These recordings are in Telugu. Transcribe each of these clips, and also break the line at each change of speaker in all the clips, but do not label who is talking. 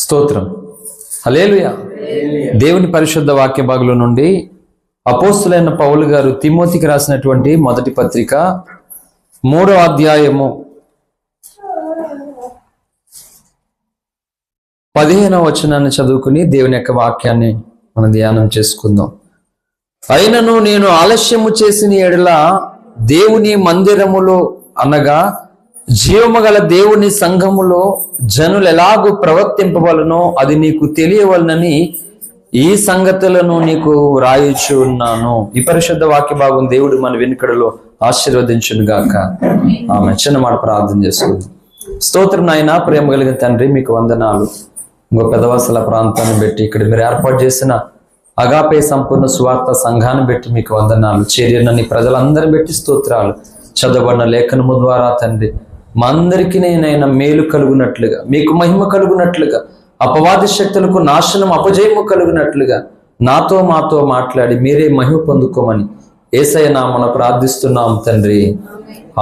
స్తోత్రం. హల్లెలూయా. దేవుని పరిశుద్ధ వాక్య భాగంలో నుండి అపోస్తులైన పౌలు గారు తిమోతికి రాసినటువంటి మొదటి పత్రిక 3వ అధ్యాయము 15వ వచనాన్ని చదువుకుని దేవుని యొక్క వాక్యాన్ని మనం ధ్యానం చేసుకుందాం. అయినను నేను ఆలస్యము చేసిన ఎడల దేవుని మందిరములో అనగా జీవము గల దేవుని సంఘములో జనులు ఎలాగూ ప్రవర్తింపవలనో అది నీకు తెలియవలనని ఈ సంగతులను నీకు వ్రాయిచు ఉన్నాను. ఈ పరిశుద్ధ వాక్య భాగం దేవుడు మన వెనుకడలో ఆశీర్వదించును గాక. ఆమె చిన్న మాట ప్రార్థన చేసుకుందాం. స్తోత్రం నాయన, ప్రేమ కలిగిన తండ్రి, మీకు వందనాలు. ఇంకో పెదవాసల ప్రాంతాన్ని పెట్టి ఇక్కడ మీరు ఏర్పాటు చేసిన అగాపే సంపూర్ణ సువార్త సంఘాన్ని పెట్టి మీకు వందనాలు. చేరినని ప్రజలందరిని పెట్టి స్తోత్రాలు. చదవబడిన లేఖనము ద్వారా తండ్రి మా అందరికీ నేనైనా మేలు కలుగునట్లుగా, మీకు మహిమ కలుగునట్లుగా, అపవాది శక్తులకు నాశనం అపజయము కలుగునట్లుగా నాతో మాతో మాట్లాడి మీరే మహిమ పొందుకోమని యేసయ్య నామమున ప్రార్థిస్తున్నాం తండ్రి.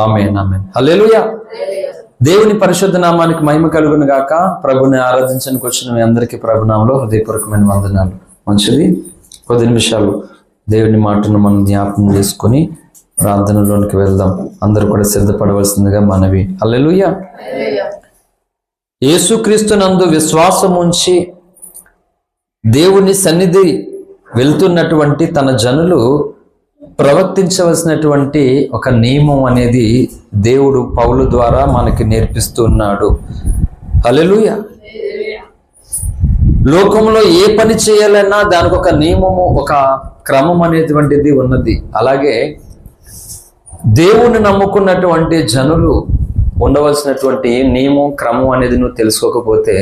ఆమేన్, ఆమేన్. హల్లెలూయా. దేవుని పరిశుద్ధ నామానికి మహిమ కలుగును గాక. ప్రభుని ఆరాధించడానికి వచ్చిన మీ అందరికీ ప్రభునామంలో హృదయపూర్వకమైన వందనాలు. మంచిది, కొద్ది నిమిషాలు దేవుని మాటను మనం జ్ఞాపకం చేసుకుని ప్రార్థనలోనికి వెళ్దాం. అందరూ కూడా సిద్ధపడవలసిందిగా మనవి. హల్లెలూయా. యేసుక్రీస్తునందు విశ్వాసం ఉంచి దేవుని సన్నిధి వెళ్తున్నటువంటి తన జనులు ప్రవర్తించవలసినటువంటి ఒక నియమం అనేది దేవుడు పౌలు ద్వారా మనకి నేర్పిస్తున్నాడు. హల్లెలూయా. లోకంలో ఏ పని చేయాలన్నా దానికి ఒక నియమము, ఒక క్రమం అనేటువంటిది ఉన్నది. అలాగే దేవుణ్ణి నమ్ముకున్నటువంటి జనులు ఉండవలసినటువంటి నియమం, క్రమం అనేది నువ్వు తెలుసుకోకపోతే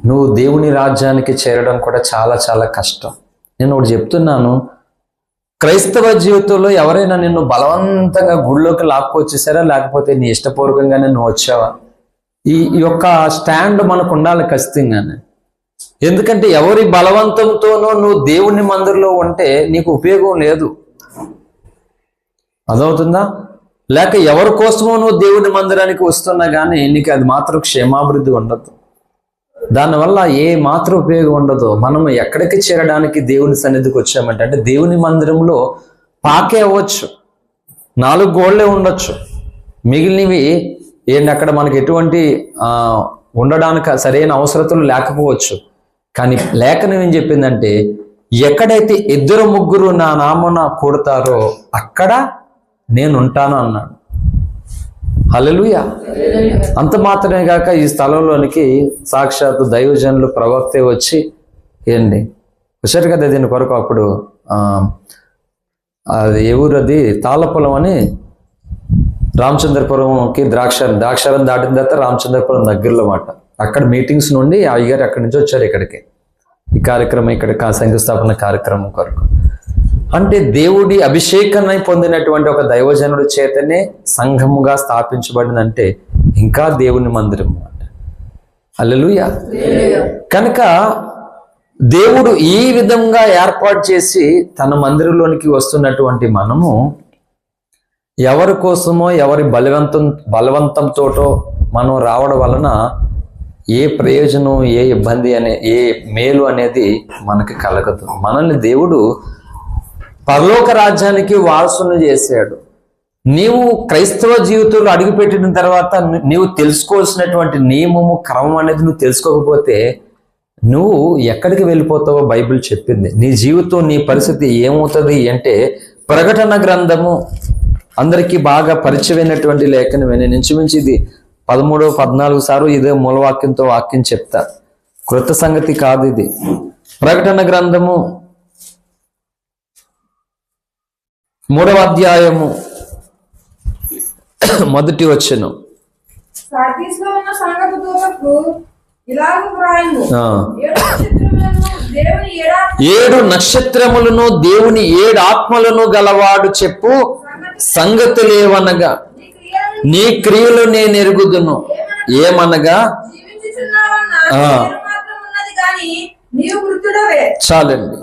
నువ్వు దేవుని రాజ్యానికి చేరడం కూడా చాలా చాలా కష్టం. నేను ఒకటి చెప్తున్నాను, క్రైస్తవ జీవితంలో ఎవరైనా నిన్ను బలవంతంగా గుడిలోకి లాక్కొచ్చేసారా, లేకపోతే నీ ఇష్టపూర్వకంగానే నువ్వు వచ్చావా? ఈ యొక్క స్టాండ్ మనకు ఉండాలి ఖచ్చితంగానే. ఎందుకంటే ఎవరి బలవంతంతోనో నువ్వు దేవుని మందిరంలో ఉంటే నీకు ఉపయోగం లేదు. అదవుతుందా? లేక ఎవరి కోసమో నువ్వు దేవుని మందిరానికి వస్తున్నా కానీ నీకు అది మాత్రం క్షేమాభివృద్ధి ఉండదు. దానివల్ల ఏ మాత్రం ఉపయోగం ఉండదు. మనం ఎక్కడికి చేరడానికి దేవుని సన్నిధికి వచ్చామంటే, అంటే దేవుని మందిరంలో పాకే అవ్వచ్చు, 4 గోళ్లే ఉండొచ్చు, మిగిలినవి ఏంటి అక్కడ మనకి ఎటువంటి ఉండడానికి సరైన అవసరతలు లేకపోవచ్చు. కానీ లేఖనం ఏం చెప్పిందంటే, ఎక్కడైతే 2-3 నా నామమున కూడతారో అక్కడ నేను ఉంటాను అన్నాడు. హల్లెలూయా. అంత మాత్రమే కాక ఈ స్థలంలోనికి సాక్షాత్తు దైవజనులు ప్రవక్తే వచ్చి ఏంటి వచ్చారు కదా దీని కొరకు. అప్పుడు అది ఏ ఊరు, అది తాళ్ళపొలం అని రామచంద్రపురంకి ద్రాక్షారం దాటిన తర్వాత రామచంద్రపురం దగ్గరలో మాట. అక్కడ మీటింగ్స్ నుండి అయ్యగారు అక్కడి నుంచి వచ్చారు ఇక్కడికి, ఈ కార్యక్రమం, ఇక్కడ శంకుస్థాపన కార్యక్రమం కొరకు. అంటే దేవుడి అభిషేకాన్ని పొందినటువంటి ఒక దైవజనుడి చేతనే సంఘముగా స్థాపించబడిందంటే ఇంకా దేవుని మందిరం అన్నమాట. హల్లెలూయా. కనుక దేవుడు ఈ విధంగా ఏర్పాటు చేసి తన మందిరంలోనికి వస్తున్నటువంటి మనము ఎవరి కోసమో ఎవరి బలవంతంతోటో మనం రావడం వలన ఏ ప్రయోజనం, ఏ ఇబ్బంది ఏ మేలు అనేది మనకి కలగదు. మనల్ని దేవుడు పరలోక రాజ్యానికి వారసును చేశాడు. నీవు క్రైస్తవ జీవితంలో అడుగుపెట్టిన తర్వాత నీవు తెలుసుకోవాల్సినటువంటి నియమము, క్రమం అనేది నువ్వు తెలుసుకోకపోతే నువ్వు ఎక్కడికి వెళ్ళిపోతావో బైబిల్ చెప్పింది. నీ జీవితం, నీ పరిస్థితి ఏమవుతుంది అంటే, ప్రకటన గ్రంథము అందరికీ బాగా పరిచయమైనటువంటి లేఖనమే. నేను ఇంచుమించి ఇది 13-14 సార్లు ఇదే మూలవాక్యంతో వాక్యం చెప్తా, క్రొత్త సంగతి కాదు ఇది. ప్రకటన గ్రంథము 3వ అధ్యాయము 1వ వచనం. 7 నక్షత్రములను దేవుని 7 ఆత్మలను గలవాడు చెప్పు సంగతులేవనగా, నీ క్రియలు నేను ఎరుగుదును. ఏమనగా, చాలండి,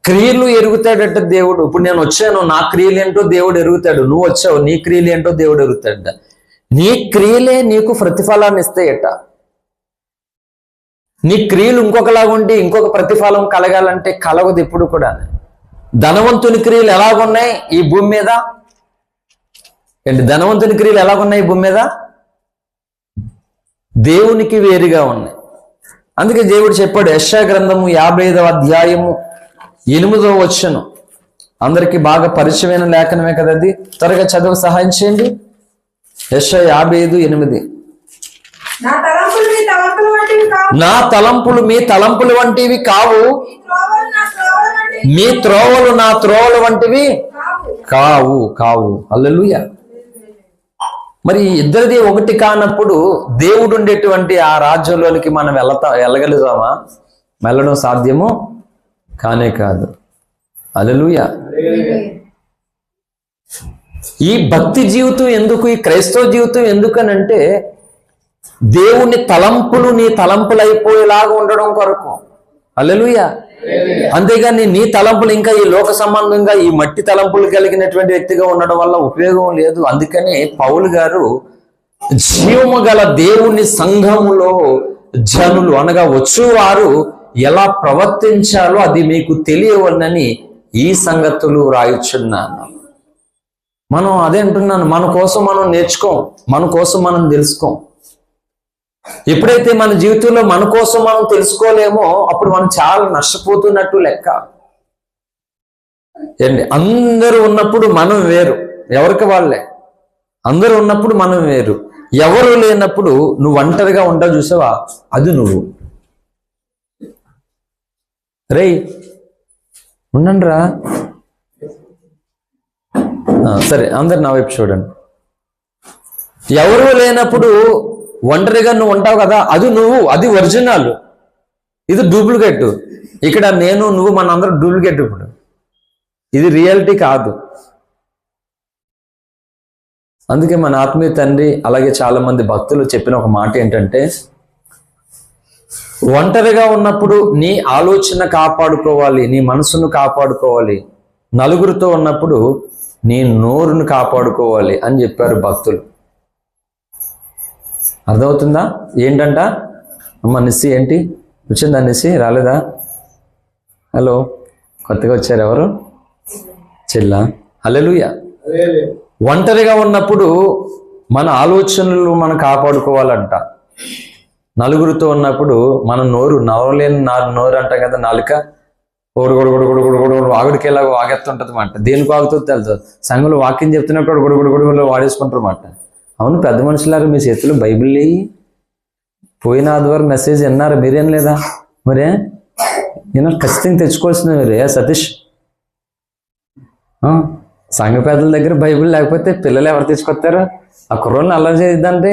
క్రియలు ఎరుగుతాడట దేవుడు. ఇప్పుడు నేను వచ్చాను, నా క్రియలు ఏంటో దేవుడు ఎరుగుతాడు. నువ్వు వచ్చావు, నీ క్రియలు ఏంటో దేవుడు ఎరుగుతాడ. నీ క్రియలే నీకు ప్రతిఫలాన్ని ఇస్తాయట. నీ క్రియలు ఇంకొకలాగా ఉండి ఇంకొక ప్రతిఫలం కలగాలంటే కలగదు ఎప్పుడు కూడా. ధనవంతుని క్రియలు ఎలాగున్నాయి ఈ భూమి మీద? ఏంటి ధనవంతుని క్రియలు ఎలాగున్నాయి ఈ భూమి మీద? దేవునికి వేరుగా ఉన్నాయి. అందుకే దేవుడు చెప్పాడు, యెషయా గ్రంథము 55వ అధ్యాయము 8వ వచనం. అందరికీ బాగా పరిచయమైన లేఖనమే కదా అది. త్వరగా చదువు సహాయం చేయండి. యెషయా 55:8. నా తలంపులు మీ తలంపులు వంటివి కావు, మీ త్రోవలు నా త్రోవలు వంటివి కావు కావు. హల్లెలూయా. మరి ఇద్దరిది ఒకటి కానప్పుడు దేవుడు ఉండేటువంటి ఆ రాజ్యంలోనికి మనం వెళ్ళగలుగుతామా? వెళ్ళడం సాధ్యము కానే కాదు. హల్లెలూయా. ఈ భక్తి జీవితం ఎందుకు, ఈ క్రైస్తవ జీవితం ఎందుకనంటే దేవుని తలంపులు నీ తలంపులు అయిపోయేలాగా ఉండడం కొరకు. హల్లెలూయా. అంతేగాని నీ తలంపులు ఇంకా ఈ లోక సంబంధంగా ఈ మట్టి తలంపులు కలిగినటువంటి వ్యక్తిగా ఉండడం వల్ల ఉపయోగం లేదు. అందుకనే పౌలు గారు జీవము గల దేవుని సంఘములో జనులు అనగా వచ్చువారు ఎలా ప్రవర్తించాలో అది మీకు తెలియవన్నని ఈ సంగతులు రాయుచున్నాను. మనం అదే అంటున్నాను, మన కోసం మనం నేర్చుకోం, మన కోసం మనం తెలుసుకోం. ఎప్పుడైతే మన జీవితంలో మన కోసం మనం తెలుసుకోలేమో అప్పుడు మనం చాలా నష్టపోతున్నట్టు లెక్క. ఏంటి, అందరూ ఉన్నప్పుడు మనం వేరు, ఎవరికి వాళ్ళే. అందరూ ఉన్నప్పుడు మనం వేరు, ఎవరు లేనప్పుడు నువ్వు ఒంటరిగా ఉంటావు చూసావా, అది నువ్వు. రేయ్ ఉండండి రా, సరే అందరు నా వైపు చూడండి. ఎవరు లేనప్పుడు ఒంటరిగా నువ్వు ఉంటావు కదా, అది నువ్వు, అది ఒరిజినల్, ఇది డూప్లికేట్. ఇక్కడ నేను నువ్వు మన అందరూ డూప్లికేట్. ఇప్పుడు ఇది రియాలిటీ కాదు. అందుకే మన ఆత్మీయ తండ్రి అలాగే చాలా మంది భక్తులు చెప్పిన ఒక మాట ఏంటంటే, ఒంటరిగా ఉన్నప్పుడు నీ ఆలోచన కాపాడుకోవాలి, నీ మనసును కాపాడుకోవాలి. నలుగురితో ఉన్నప్పుడు నీ నోరును కాపాడుకోవాలి అని చెప్పారు భక్తులు. అర్థమవుతుందా? ఏంటంట అమ్మ నిస్సి, ఏంటి వచ్చిందా నిస్సి? రాలేదా? హలో, కొత్తగా వచ్చారు ఎవరు? చెల్లా. హల్లెలూయా. ఒంటరిగా ఉన్నప్పుడు మన ఆలోచనలు మనం కాపాడుకోవాలంట. నలుగురితో ఉన్నప్పుడు మన నోరు, నవలేని నోరు అంటాం కదా, నాలుక ఆగుడికేలాగా వాగెత్తుంటది మాట. దేనికి వాగుతుంది తెలుసు, సంఘంలో వాక్యం చెప్తున్నప్పుడు గొడుగుడు వాడేసుకుంటారు మాట. అవును, పెద్ద మనుషులారు మీ చేతిలో బైబిల్ లేయి, పోయిన ఆదివారం మెసేజ్ విన్నారు, మీరేం లేదా? మరే నేను ఖచ్చితంగా తెచ్చుకోవాల్సింది మీరే సతీష్. సంఘ పెద్దల దగ్గర బైబిల్ లేకపోతే పిల్లలు ఎవరు తెచ్చుకొస్తారు? ఆ కుర్రోళ్ళని అల్లరి చేద్దంటే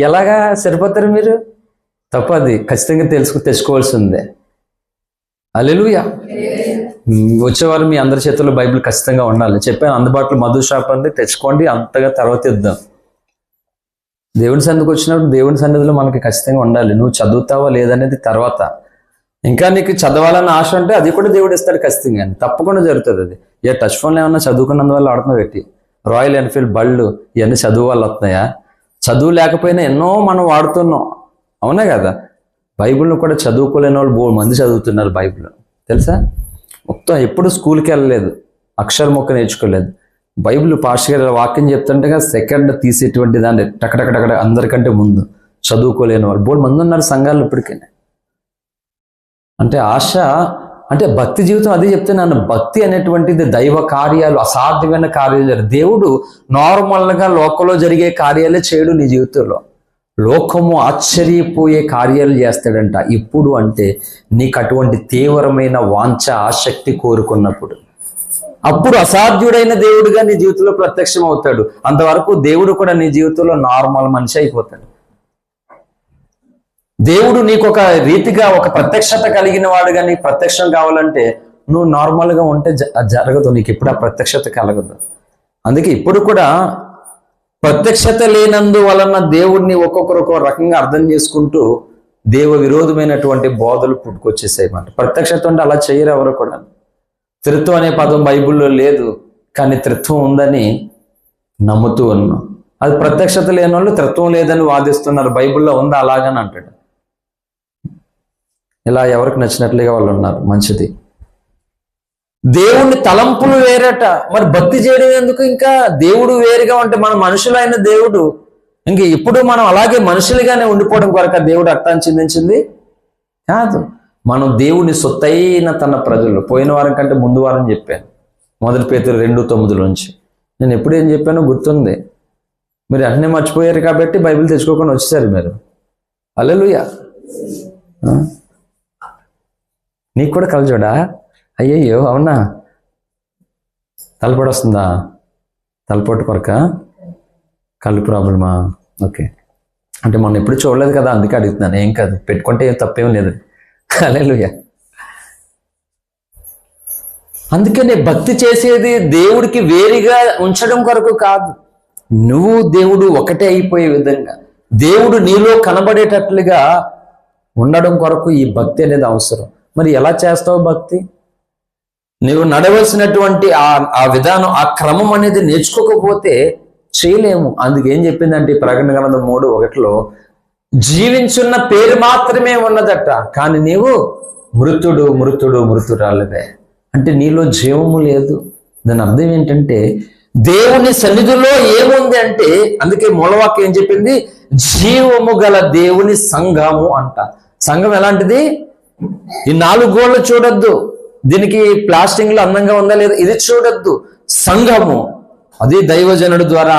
ఎలాగా సరిపోతారు మీరు? తప్ప, అది ఖచ్చితంగా తెచ్చుకోవాల్సిందే. హల్లెలూయా. వచ్చేవారు మీ అందరి చేతుల్లో బైబిల్ ఖచ్చితంగా ఉండాలి. చెప్పాను, అందుబాటులో మధు షాప్ అంది, తెచ్చుకోండి, అంతగా తర్వాత ఇద్దాం. దేవుని సన్నిధికి వచ్చినప్పుడు దేవుని సన్నిధిలో మనకి ఖచ్చితంగా ఉండాలి. నువ్వు చదువుతావా లేదనేది తర్వాత. ఇంకా నీకు చదవాలని ఆశ ఉంటే అది కూడా దేవుడు ఇస్తాడు ఖచ్చితంగా, తప్పకుండా జరుగుతుంది. అది టచ్ ఫోన్లో ఏమన్నా చదువుకున్నందువల్ల ఆడుతున్నావు పెట్టి, రాయల్ ఎన్ఫీల్డ్ బళ్ళు ఇవన్నీ చదువు వల్ల వస్తున్నాయా? చదువు లేకపోయినా ఎన్నో మనం వాడుతున్నాం, అవునా కదా? బైబిల్ను కూడా చదువుకోలేని వాళ్ళు 3 మంది చదువుతున్నారు బైబిల్, తెలుసా? మొత్తం ఎప్పుడు స్కూల్కి వెళ్ళలేదు, అక్షర మొక్క నేర్చుకోలేదు. బైబిల్ పాస్టర్ గారు వాక్యం చెప్తుంటే సెకండ్ తీసేటువంటి దాన్ని టకటకటకట అందరికంటే ముందు చదువుకోలేని వాళ్ళు 3 మంది ఉన్నారు సంఘాలు ఇప్పటికే. అంటే ఆశ, అంటే భక్తి జీవితం అదే చెప్తున్నాను. భక్తి అనేటువంటిది దైవ కార్యాలు, అసాధ్యమైన కార్యాలు. దేవుడు నార్మల్గా లోకంలో జరిగే కార్యాలే చేయడు నీ జీవితంలో. లోకము ఆశ్చర్యపోయే కార్యాలు చేస్తాడంట. ఇప్పుడు అంటే నీకు అటువంటి తీవ్రమైన వాంఛ, ఆసక్తి కోరుకున్నప్పుడు, అప్పుడు అసాధ్యుడైన దేవుడుగా నీ జీవితంలో ప్రత్యక్షం అవుతాడు. అంతవరకు దేవుడు కూడా నీ జీవితంలో నార్మల్ మనిషి అయిపోతాడు. దేవుడు నీకు ఒక రీతిగా ఒక ప్రత్యక్షత కలిగిన వాడుగా నీకు ప్రత్యక్షం కావాలంటే నువ్వు నార్మల్గా ఉంటే జరగదు, నీకు ఇప్పుడు ఆ ప్రత్యక్షత కలగదు. అందుకే ఇప్పుడు కూడా ప్రత్యక్షత లేనందువలన దేవుడిని ఒక్కొక్కరు ఒక్కొక్క రకంగా అర్థం చేసుకుంటూ దేవ విరోధమైనటువంటి బోధలు పుట్టుకొచ్చేసాయి అన్నమాట. ప్రత్యక్షత అంటే అలా చేయరు ఎవరు కూడా. త్రిత్వం అనే పదం బైబిల్లో లేదు, కానీ త్రిత్వం ఉందని నమ్ముతూ ఉన్నాం. అది ప్రత్యక్షత లేని వాళ్ళు త్రిత్వం లేదని వాదిస్తున్నారు. బైబిల్లో ఉందా అలాగని అంటాడు. ఇలా ఎవరికి నచ్చినట్లుగా వాళ్ళు ఉన్నారు, మంచిది. దేవుని తలంపులు వేరట, మరి భక్తి చేయడం ఎందుకు? ఇంకా దేవుడు వేరుగా ఉంటే మన మనుషులైన దేవుడు ఇంక ఇప్పుడు మనం అలాగే మనుషులుగానే ఉండిపోవడం కొరక దేవుడు రక్తాన్ని చిందించింది కాదు. మనం దేవుని సొత్తైన తన ప్రజలు. పోయిన వారం కంటే ముందు వారం చెప్పాను, 1 పేతురు 2:9 నేను ఎప్పుడు ఏం చెప్పానో గుర్తుంది. మీరు అన్నీ మర్చిపోయారు కాబట్టి బైబిల్ తెచ్చుకోకుండా వచ్చేసారు మీరు. హల్లెలూయా. నీకు కూడా కలజోడా? అయ్యయ్యో, అవునా? తలపొడి వస్తుందా? తలపోటు కొరక, కళ్ళు ప్రాబ్లమా? ఓకే, అంటే మొన్న ఎప్పుడు చూడలేదు కదా, అందుకే అడుగుతున్నాను. ఏం కాదు, పెట్టుకుంటే ఏం తప్పేం లేదు. హల్లెలూయా. అందుకనే భక్తి చేసేది దేవుడికి వేరుగా ఉంచడం కొరకు కాదు, నువ్వు దేవుడు ఒకటే అయిపోయే విధంగా దేవుడు నీలో కనబడేటట్లుగా ఉండడం కొరకు ఈ భక్తి అనేది అవసరం. మరి ఎలా చేస్తావు భక్తి? నువ్వు నడవలసినటువంటి ఆ విధానం, ఆ క్రమం అనేది నేర్చుకోకపోతే చేయలేము. అందుకేం చెప్పిందంటే ప్రకటన గ్రంథం 3:1 జీవించున్న పేరు మాత్రమే ఉన్నదట, కానీ నీవు మృతురాలివే. అంటే నీలో జీవము లేదు. దాని అర్థం ఏంటంటే దేవుని సన్నిధిలో ఏముంది అంటే, అందుకే మూలవాక్యం ఏం చెప్పింది? జీవము గల దేవుని సంఘము అంట. సంఘం ఎలాంటిది? ఈ 4 గోళ్ళు చూడొద్దు, దీనికి ప్లాస్టింగ్ లో అందంగా ఉందా లేదా, ఇది చూడొద్దు. సంఘము అది దైవజనుడు ద్వారా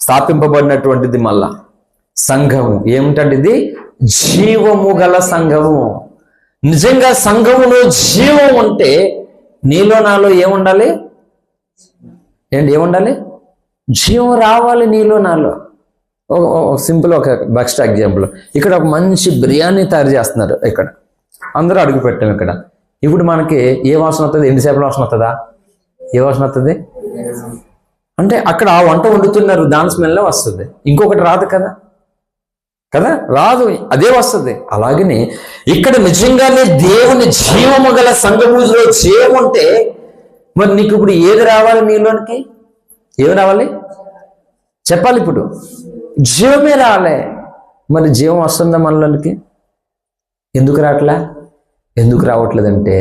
స్థాపింపబడినటువంటిది. మళ్ళా సంఘము ఏమిటంటే ఇది జీవము గల సంఘము. నిజంగా సంఘములో జీవం ఉంటే నీలో నాలో ఏముండాలి? ఏముండాలి? జీవం రావాలి నీలో నాలో. సింపుల్ ఒక బెస్ట్ ఎగ్జాంపుల్, ఇక్కడ ఒక మంచి బిర్యానీ తయారు చేస్తున్నారు, ఇక్కడ అందరూ అడుగు పెట్టాం. ఇక్కడ ఇప్పుడు మనకి ఏ వాసన వస్తుంది? ఎండిసేపల వాసన వస్తుందా? ఏ వాసన వస్తుంది? అంటే అక్కడ ఆ వంట వండుతున్నారు, దాని స్మెల్లే వస్తుంది, ఇంకొకటి రాదు కదా రాదు, అదే వస్తుంది. అలాగనే ఇక్కడ నిజంగానే దేవుని జీవము గల సంఘములో జీవం ఉంటే మరి నీకు ఇప్పుడు ఏది రావాలి? నీలోనికి ఏమి రావాలి చెప్పాలి. ఇప్పుడు జీవమే రాలే. మరి జీవం వస్తుందా మనలోనికి? ఎందుకు రావట్లే? ఎందుకు రావట్లేదంటే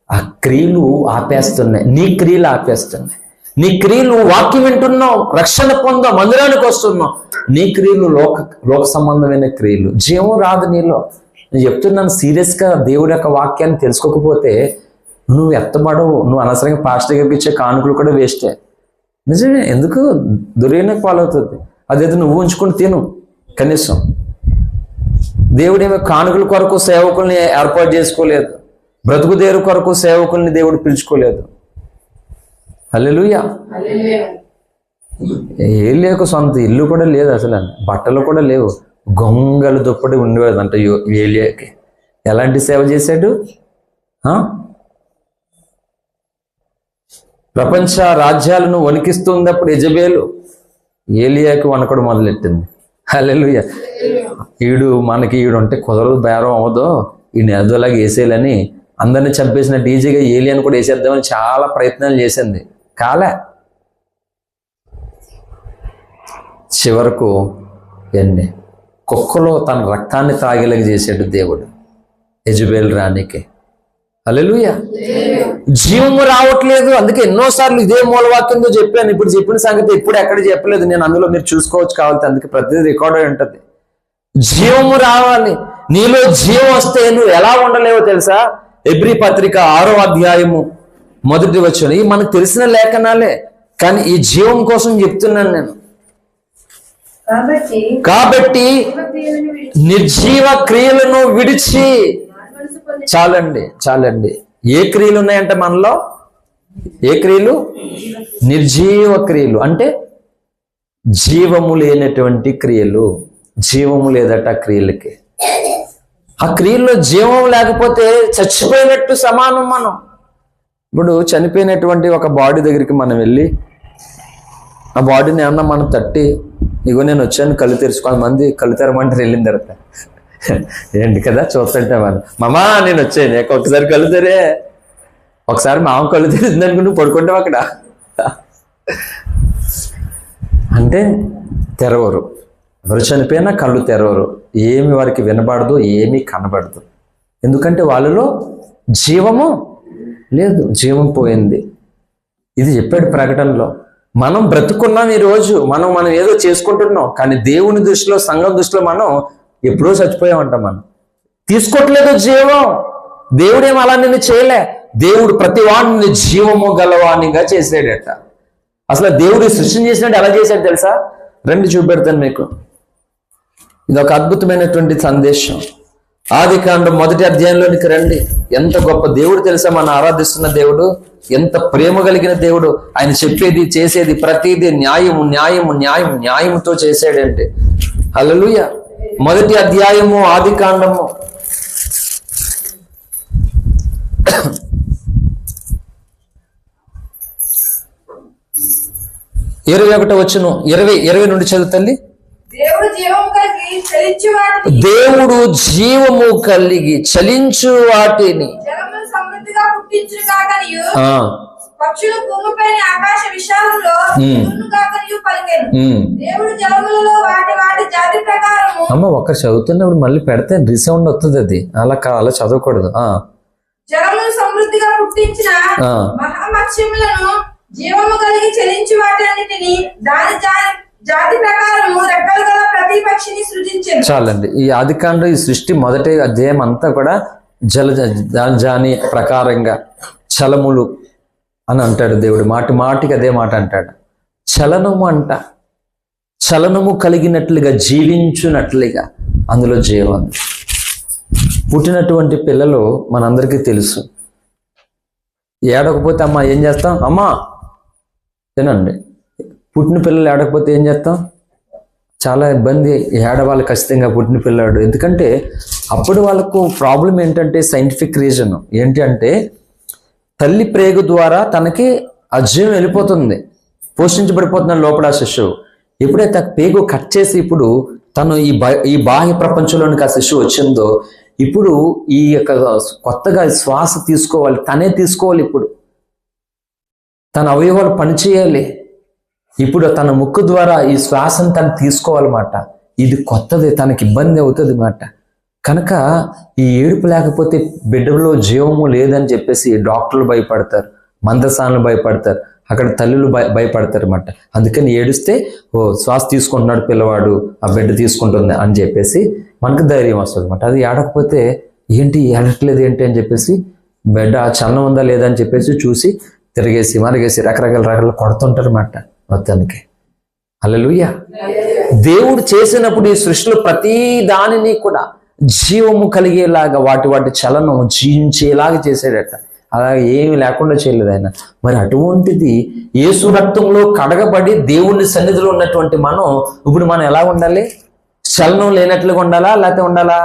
ఆ క్రియలు ఆపేస్తున్నాయి. నీ క్రియలు ఆపేస్తున్నాయి. నీ క్రియలు వాక్యం వింటున్నావు, రక్షణ పొందావు, మందిరానికి వస్తున్నావు, నీ క్రియలు లోక సంబంధమైన క్రియలు. జీవం రాదు నీలో. నేను చెప్తున్నాను సీరియస్గా. దేవుడి యొక్క వాక్యాన్ని తెలుసుకోకపోతే నువ్వు ఎత్తబడవు. నువ్వు అనవసరంగా పాస్టర్ గారికి ఇచ్చే కానుకలు కూడా వేస్టే. నిజమే. ఎందుకు? దుర్వినియోగం పాలవుతుంది. అదైతే నువ్వు ఉంచుకుని తిను కనీసం. దేవుడేమో కానుకల కొరకు సేవకుల్ని ఏర్పాటు చేసుకోలేదు, బ్రతుకు దేరు కొరకు సేవకుల్ని దేవుడు పిలుచుకోలేదు. హల్లెలూయా. ఏం లేక సొంత ఇల్లు కూడా లేదు, అసలు బట్టలు కూడా లేవు, గొంగలు దుప్పటి ఉండేది అంట ఏలియాకి. ఎలాంటి సేవ చేశాడు? ప్రపంచ రాజ్యాలను వణికిస్తున్నప్పుడు యెజబేలు ఏలియాకి వణకడు మొదలెట్టింది. హల్లెలూయా. ఈడు ఉంటే కుదరదు, బేరం అవ్వదో, ఈయన ఎదోలాగా వేసేయాలని అందరిని చంపేసినట్టు ఈజీగా ఏలియాని కూడా వేసేద్దామని చాలా ప్రయత్నాలు చేసింది, కాలే. చివరకు కుక్కలో తన రక్తాన్ని తాగేలాగా చేసాడు దేవుడు యెజబేల్ రాణికి. హల్లెలూయా. జీవము రావట్లేదు. అందుకే ఎన్నోసార్లు ఇదే మూలవాక్యంతో చెప్పాను. ఇప్పుడు చెప్పిన సంగతి ఇప్పుడు ఎక్కడ చెప్పలేదు నేను, అందులో మీరు చూసుకోవచ్చు కావాలి. అందుకే ప్రతిదీ రికార్డ్ అయి ఉంటుంది. జీవము రావాలి. నీలో జీవం వస్తే నువ్వు ఎలా ఉండలేవో తెలుసా? ఎబ్రీ పత్రిక 6వ అధ్యాయము 1వ వచనం. ఇవి మనకు తెలిసిన లేఖనాలే, కానీ ఈ జీవం కోసం చెప్తున్నాను నేను. కాబట్టి నిర్జీవ క్రియలను విడిచి, చాలండి. ఏ క్రియలు ఉన్నాయంటే మనలో? ఏ క్రియలు? నిర్జీవ క్రియలు, అంటే జీవము లేనటువంటి క్రియలు. జీవము లేదట క్రియలకి. ఆ క్రియల్లో జీవం లేకపోతే చచ్చిపోయినట్టు సమానం. మనం ఇప్పుడు చనిపోయినటువంటి ఒక బాడీ దగ్గరికి మనం వెళ్ళి ఆ బాడీని ఏమన్నా మనం తట్టి, ఇగో నేను వచ్చాను కళ్ళు తెరుచుకోవాలి, మంది కళ్ళు తెరమంటారు వెళ్ళిన తర్వాత. ఏంటి కదా చూస్తుంటే మనం, మామా నేను వచ్చాను, ఒకసారి కళ్ళు తెరే. ఒకసారి మామ కళ్ళు తెరిచింది అనుకుని నువ్వు పడుకుంటావు అక్కడ. అంటే తెరవరు. ఎవరు చనిపోయినా కళ్ళు తెరవరు. ఏమి వారికి వినబడదు, ఏమీ కనబడదు. ఎందుకంటే వాళ్ళలో జీవము లేదు, జీవం పోయింది. ఇది చెప్పాడు ప్రకటనలో. మనం బ్రతుకున్నాం ఈరోజు, మనం ఏదో చేసుకుంటున్నాం, కానీ దేవుని దృష్టిలో, సంఘం దృష్టిలో మనం ఎప్పుడో చచ్చిపోయామంట. మనం తీసుకోవట్లేదు జీవం. దేవుడేం అలా నిన్ను చేయలే. దేవుడు ప్రతి వాడిని జీవము గలవానిగా చేసాడట. అసలు దేవుడు సృష్టిని చేసినట్టు ఎలా చేశాడు తెలుసా? రండి చూపెడతాను మీకు. ఇది ఒక అద్భుతమైనటువంటి సందేశం. ఆదికాండం 1వ అధ్యాయంలోనికి రండి. ఎంత గొప్ప దేవుడు తెలుసా మనం ఆరాధిస్తున్న దేవుడు, ఎంత ప్రేమ కలిగిన దేవుడు. ఆయన చెప్పేది చేసేది ప్రతిదీ న్యాయముతో చేసాడంటే. హల్లెలూయా. 1వ అధ్యాయము ఆదికాండము 21వ వచనం 20 నుండి చదువు తల్లి. దేవుడు జీవము కలిగి చలించు వాటిని అమ్మ ఒక్క చదువుతున్నప్పుడు మళ్ళీ పెడితే రీసౌండ్ వస్తుంది. అది అలా చదవకూడదు.
జలములు సమృద్ధిగా పుట్టించిన మహామత్స్యములను జీవము కలిగి చలించి వాటన్నిటిని దాని జాతి ప్రకారము రెక్కలు గల ప్రతి పక్షిని సృజించారు.
చాలండి. ఈ ఆదికాండం, ఈ సృష్టి మొదటి అధ్యాయం అంతా కూడా జాని ప్రకారంగా చలములు అని అంటాడు దేవుడు. మాటికి అదే మాట అంటాడు. చలనము అంట, చలనము కలిగినట్లుగా, జీవించున్నట్లుగా అందులో జీవం. పుట్టినటువంటి పిల్లలు మనందరికీ తెలుసు. ఏడకపోతే అమ్మ ఏం చేస్తాం? అమ్మా తినండి. పుట్టిన పిల్లలు ఏడకపోతే ఏం చేస్తాం? చాలా ఇబ్బంది. ఏడవాలి ఖచ్చితంగా పుట్టిన పిల్లాడు. ఎందుకంటే అప్పుడు వాళ్ళకు ప్రాబ్లం ఏంటంటే, సైంటిఫిక్ రీజన్ ఏంటి అంటే, తల్లి ప్రేగు ద్వారా తనకి ఆ జీవం వెళ్ళిపోతుంది, పోషించబడిపోతున్నాడు లోపల ఆ శిశువు. ఎప్పుడైతే ఆ పేగు కట్ చేసి ఇప్పుడు తను ఈ బాహ్య ప్రపంచంలోనికి ఆ శిశువు వచ్చిందో, ఇప్పుడు ఈ యొక్క కొత్తగా శ్వాస తీసుకోవాలి, తనే తీసుకోవాలి. ఇప్పుడు తన అవయవాలు పనిచేయాలి. ఇప్పుడు తన ముక్కు ద్వారా ఈ శ్వాసను తను తీసుకోవాలన్నమాట. ఇది కొత్తది, తనకి ఇబ్బంది అవుతుంది అన్నమాట. కనుక ఈ ఏడుపు లేకపోతే బిడ్డలో జీవము లేదని చెప్పేసి డాక్టర్లు భయపడతారు, మందసానులు భయపడతారు, అక్కడ తల్లులు భయపడతారు అన్నమాట. అందుకని ఏడుస్తే శ్వాస తీసుకుంటున్నాడు పిల్లవాడు, ఆ బిడ్డ తీసుకుంటుంది అని చెప్పేసి మనకు ధైర్యం వస్తుంది అన్నమాట. అది ఏడకపోతే ఏంటి ఏడట్లేదు ఏంటి అని చెప్పేసి బిడ్డ చలనం ఉందా లేదా అని చెప్పేసి చూసి తిరిగేసి మరిగేసి రకరకాల కొడుతుంటారు అన్నమాట మొత్తానికి. హల్లెలూయా. దేవుడు చేసినప్పుడు ఈ సృష్టిలో ప్రతి దానిని కూడా జీవము కలిగేలాగా, వాటి చలనం జీవించేలాగా చేసాడట. అలాగే ఏమి లేకుండా చేయలేదు ఆయన. మరి అటువంటిది యేసు రక్తంలో కడగబడి దేవుని సన్నిధిలో ఉన్నటువంటి ఇప్పుడు మనం ఎలా ఉండాలి? చలనం లేనట్లుగా ఉండాలా, లేకపోతే ఉండాలా?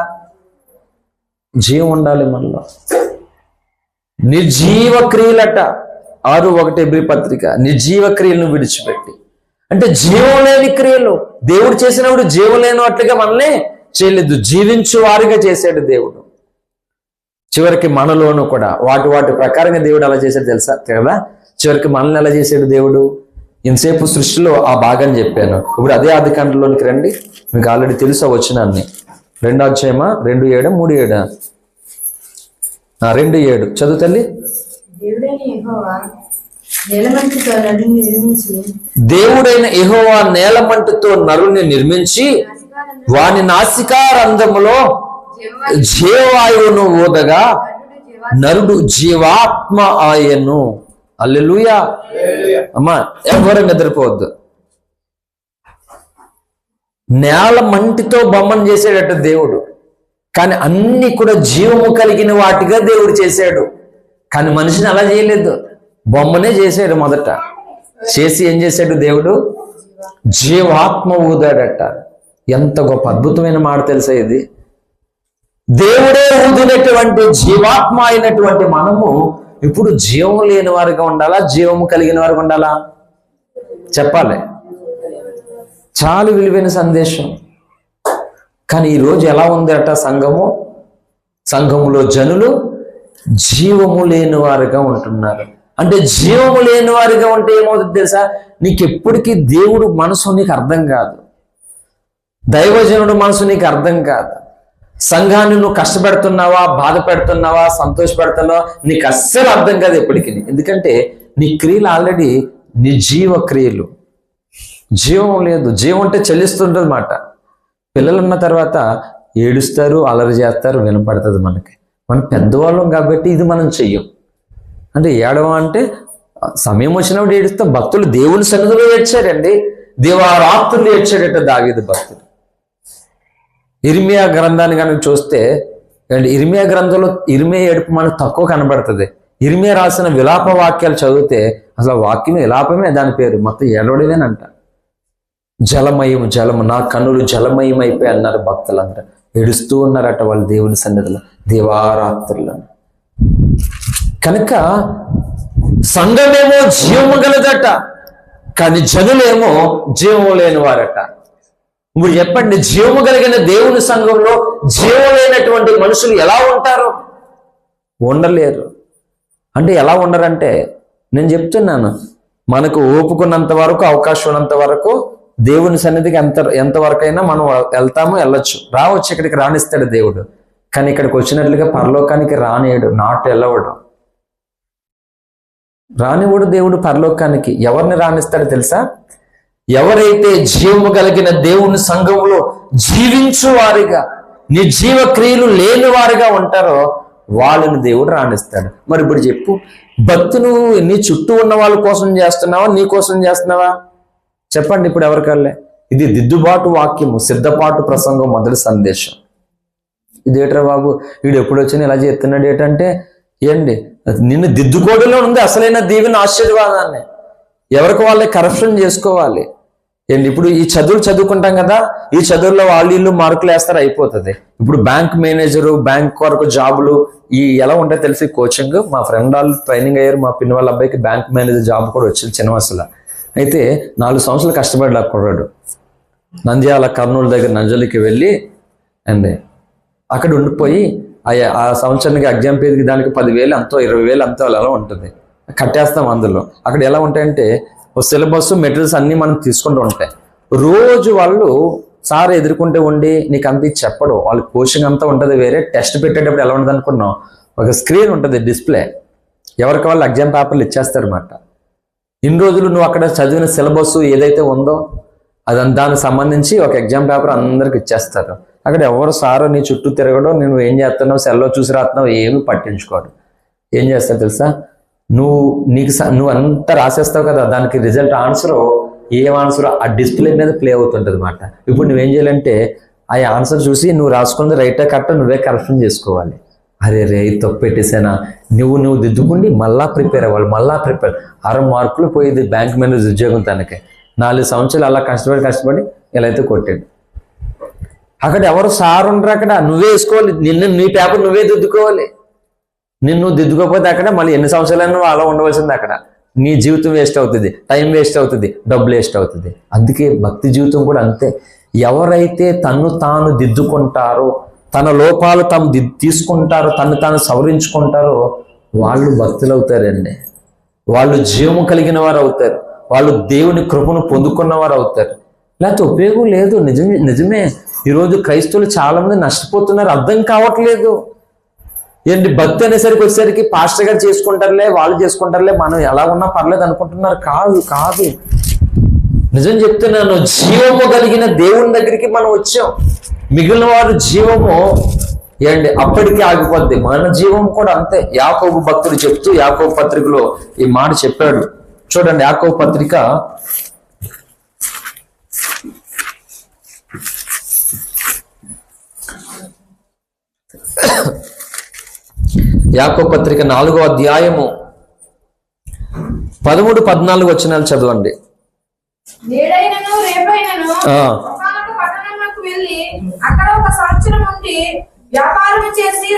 జీవం ఉండాలి మనలో. నిర్జీవ క్రియలట 6:1 హెబ్రీ పత్రిక. నిర్జీవ క్రియలను విడిచిపెట్టి అంటే జీవం లేని క్రియలు. దేవుడు చేసినప్పుడు జీవం లేనట్లుగా మనల్ని చేయలేదు, జీవించు వారిగా చేశాడు దేవుడు. చివరికి మనలోను కూడా వాటి ప్రకారంగా దేవుడు అలా చేశాడు తెలుసా కదా. చివరికి మనల్ని ఎలా చేశాడు దేవుడు? ఇంతసేపు సృష్టిలో ఆ భాగాన్ని చెప్పాను. ఇప్పుడు అదే ఆదికాండంలోనికి రండి. మీకు ఆల్రెడీ తెలుసా వచ్చినాన్ని. 2వ అధ్యాయమా 2:7 3:7 2:7 చదువు తల్లి. దేవుడైన యెహోవా నేలమంటుతో నరుని నిర్మించి వాని నాసికారంధ్రములో జీవవాయువును ఊదగా నరుడు జీవాత్మ ఆయను. హల్లెలూయా. అమ్మా ఎవరు నిద్రపోవద్దు. నేల మంటితో బొమ్మను చేసాడట దేవుడు, కానీ అన్ని కూడా జీవము కలిగిన వాటిగా దేవుడు చేశాడు. కానీ మనిషిని అలా చేయలేదు, బొమ్మనే చేశాడు. మొదట చేసి ఏం చేశాడు దేవుడు? జీవాత్మ ఊదాడట. ఎంత గొప్ప అద్భుతమైన మాట తెలుసా ఇది. దేవుడే ఊదినటువంటి జీవాత్మ అయినటువంటి మనము ఇప్పుడు జీవం లేని వారిగా ఉండాలా, జీవము కలిగిన వారిగా ఉండాలా? చెప్పాలి. చాలా విలువైన సందేశం. కానీ ఈరోజు ఎలా ఉంది అట సంఘములో జనులు జీవము లేని వారిగా ఉంటున్నారు. అంటే జీవము లేని వారిగా ఉంటే ఏమవుతుంది తెలుసా? నీకు ఎప్పటికీ దేవుడు మనసు నీకు అర్థం కాదు, దైవజనుడు మనసు నీకు అర్థం కాదు. సంఘాన్ని నువ్వు కష్టపెడుతున్నావా, బాధ పెడుతున్నావా, సంతోష పెడుతున్నావా, నీకు అస్సలు అర్థం కాదు ఎప్పటికీ. ఎందుకంటే నీ క్రియలు ఆల్రెడీ నిర్జీవ క్రియలు. జీవం లేదు. జీవం అంటే చెల్లిస్తుంటుంది మాట. పిల్లలు ఉన్న తర్వాత ఏడుస్తారు, అలరి చేస్తారు, వినపడుతుంది మనకి. మనం పెద్దవాళ్ళం కాబట్టి ఇది మనం చెయ్యం. అంటే ఏడవ అంటే సమయం వచ్చినప్పుడు ఏడుస్తాం. భక్తులు దేవుని సన్నిధిలో ఏడ్చారండి. దేవారాత్రులు ఏడ్చాడట దావీదు భక్తుడు. ఇర్మియా గ్రంథాన్ని కనుక చూస్తే, ఇర్మియా గ్రంథంలో ఇర్మియా ఏడుపు మనకు తక్కువ కనబడుతుంది. ఇర్మియా రాసిన విలాప వాక్యాలు చదివితే అసలు వాక్యం విలాపమే దాని పేరు. మొత్తం ఏడవడమేనంట. జలమయం, జలము, నా కన్నులు జలమయం అయిపోయి అన్నారు భక్తులందరూ. ఏడుస్తూ ఉన్నారట వాళ్ళు దేవుని సన్నిధిలో దివారాత్రులను. కనుక సంఘమేమో జీవము గలదట, కానీ జనులేమో జీవము లేని వారట. ఇప్పుడు చెప్పండి, జీవము కలిగిన దేవుని సంఘంలో జీవం లేనటువంటి మనుషులు ఎలా ఉంటారు? ఉండలేరు. అంటే ఎలా ఉండరంటే, నేను చెప్తున్నాను, మనకు ఓపుకున్నంత వరకు, అవకాశం ఉన్నంత వరకు దేవుని సన్నిధికి ఎంతవరకైనా మనం వెళ్తాము, వెళ్ళొచ్చు, రావచ్చు. ఇక్కడికి రాణిస్తాడు దేవుడు. కానీ ఇక్కడికి వచ్చినట్లుగా పరలోకానికి రానియడు. నాట్ ఎల్లవడు. రానివాడు దేవుడు పరలోకానికి. ఎవరిని రాణిస్తాడో తెలుసా? ఎవరైతే జీవము కలిగిన దేవుని సంఘంలో జీవించు వారిగా, నిర్జీవ క్రియలు లేని వారిగా ఉంటారో వాళ్ళని దేవుడు రాణిస్తాడు. మరి ఇప్పుడు చెప్పు, భక్తులు నీ చుట్టూ ఉన్న వాళ్ళ కోసం చేస్తున్నావా, నీ కోసం చేస్తున్నావా? చెప్పండి ఇప్పుడు ఎవరికల్లే. ఇది దిద్దుబాటు వాక్యము, సిద్ధపాటు ప్రసంగం, మొదటి సందేశం. ఇదేట్రా బాబు, వీడు ఎప్పుడు వచ్చినా ఇలా చేస్తున్నాడు ఏంటంటే, ఏంటి నిన్ను దిద్దుకోవడంలో ఉంది అసలైన దీవెన, ఆశీర్వాదాన్ని. ఎవరికి వాళ్ళే కరప్షన్ చేసుకోవాలి. ఏంటి ఇప్పుడు ఈ చదువులు చదువుకుంటాం కదా, ఈ చదువుల్లో వాళ్ళు ఇల్లు మార్కులు వేస్తారు, అయిపోతుంది. ఇప్పుడు బ్యాంక్ మేనేజరు, బ్యాంక్ వరకు జాబులు ఈ ఎలా ఉంటాయో తెలిసి కోచింగ్. మా ఫ్రెండ్ వాళ్ళు ట్రైనింగ్ అయ్యారు. మా పిన్ని వాళ్ళ అబ్బాయికి బ్యాంక్ మేనేజర్ జాబ్ కూడా వచ్చింది చిన్నవసల. అయితే 4 సంవత్సరాలు కష్టపడి కుర్రాడు నంద్యాల, కర్నూలు దగ్గర నంజలికి వెళ్ళి అండి అక్కడ ఉండిపోయి ఆ సంవత్సరానికి ఎగ్జామ్ పేరుకి దానికి 10,000 ఎంతో 20,000 ఎంతో అలా ఉంటుంది. కట్టేస్తాం. అందులో అక్కడ ఎలా ఉంటాయంటే సిలబస్, మెటీరియల్స్ అన్నీ మనం తీసుకుంటూ ఉంటాయి. రోజు వాళ్ళు సార్ ఎదుర్కొంటే ఉండి నీకు అంత చెప్పడు. వాళ్ళు కోచింగ్ అంతా ఉంటుంది వేరే. టెస్ట్ పెట్టేటప్పుడు ఎలా ఉంటుంది అనుకున్నాం, ఒక స్క్రీన్ ఉంటుంది, డిస్ప్లే. ఎవరికి వాళ్ళు ఎగ్జామ్ పేపర్లు ఇచ్చేస్తారు అన్నమాట. ఇన్ని రోజులు నువ్వు అక్కడ చదివిన సిలబస్ ఏదైతే ఉందో దానికి సంబంధించి ఒక ఎగ్జామ్ పేపర్ అందరికి ఇచ్చేస్తారు. అక్కడ ఎవరు సారు నీ చుట్టూ తిరగడం, నువ్వు ఏం చేస్తున్నావు, సెల్లో చూసి రాస్తున్నావు, ఏమి పట్టించుకోడు. ఏం చేస్తావు తెలుసా, నువ్వు అంతా రాసేస్తావు కదా, దానికి రిజల్ట్ ఆన్సర్ ఏం ఆన్సర్ ఆ డిస్ప్లే మీద ప్లే అవుతుంటుంది అన్నమాట. ఇప్పుడు నువ్వేం చేయాలంటే ఆ ఆన్సర్ చూసి నువ్వు రాసుకుంది రైటా కరెక్టా నువ్వే కరెక్షన్ చేసుకోవాలి. అరే రే తప్పు పెట్టేసానా, నువ్వు దిద్దుకుండి మళ్ళా ప్రిపేర్ అవ్వాలి. మళ్ళా ప్రిపేర్ 6 మార్కులు పోయేది బ్యాంక్ మేనేజర్ ఉద్యోగం. తనకి 4 సంవత్సరాలు అలా కష్టపడి ఇలా అయితే కొట్టాడు. అక్కడ ఎవరు సార్ ఉండరు. అక్కడ నువ్వే వేసుకోవాలి. నీ పేపర్ నువ్వే దిద్దుకోవాలి. నిన్ను దిద్దుకోకపోతే అక్కడ మళ్ళీ ఎన్ని సంవత్సరాలైనా అలా ఉండవలసింది. అక్కడ నీ జీవితం వేస్ట్ అవుతుంది, టైం వేస్ట్ అవుతుంది, డబ్బులు వేస్ట్ అవుతుంది. అందుకే భక్తి జీవితం కూడా అంతే. ఎవరైతే తన్ను తాను దిద్దుకుంటారో, తన లోపాలు తాము తీసుకుంటారో, తను తాను సవరించుకుంటారో వాళ్ళు భక్తులు అవుతారండి. వాళ్ళు జీవము కలిగిన వారు అవుతారు. వాళ్ళు దేవుని కృపను పొందుకున్న వారు అవుతారు. లేకపోతే ఉపయోగం లేదు. నిజమే ఈరోజు క్రైస్తవులు చాలా మంది నష్టపోతున్నారు, అర్థం కావట్లేదు. ఏంటి భక్తి అనేసరికి వచ్చేసరికి పాస్టర్ గారు చేసుకుంటారులే, వాళ్ళు చేసుకుంటారులే, మనం ఎలా ఉన్నా పర్లేదు అనుకుంటున్నారు. కాదు నిజం చెప్తున్నాను, జీవము కలిగిన దేవుని దగ్గరికి మనం వచ్చాం. మిగిలిన వారు జీవము ఏంటి అప్పటికి ఆగిపోద్ది, మన జీవం కూడా అంతే. యాకోబు భక్తుడు చెప్తూ యాకోబు పత్రికలో ఈ మాట చెప్పాడు. చూడండి యాకోబు పత్రిక 4వ అధ్యాయము 13-14 వచనాలు చదవండి.
నేడైనను రేపైనను ఒకానొక పట్టణమునకు వెళ్ళి అక్కడ ఒక సంవత్సరం ఉండి వ్యాపారం చేసి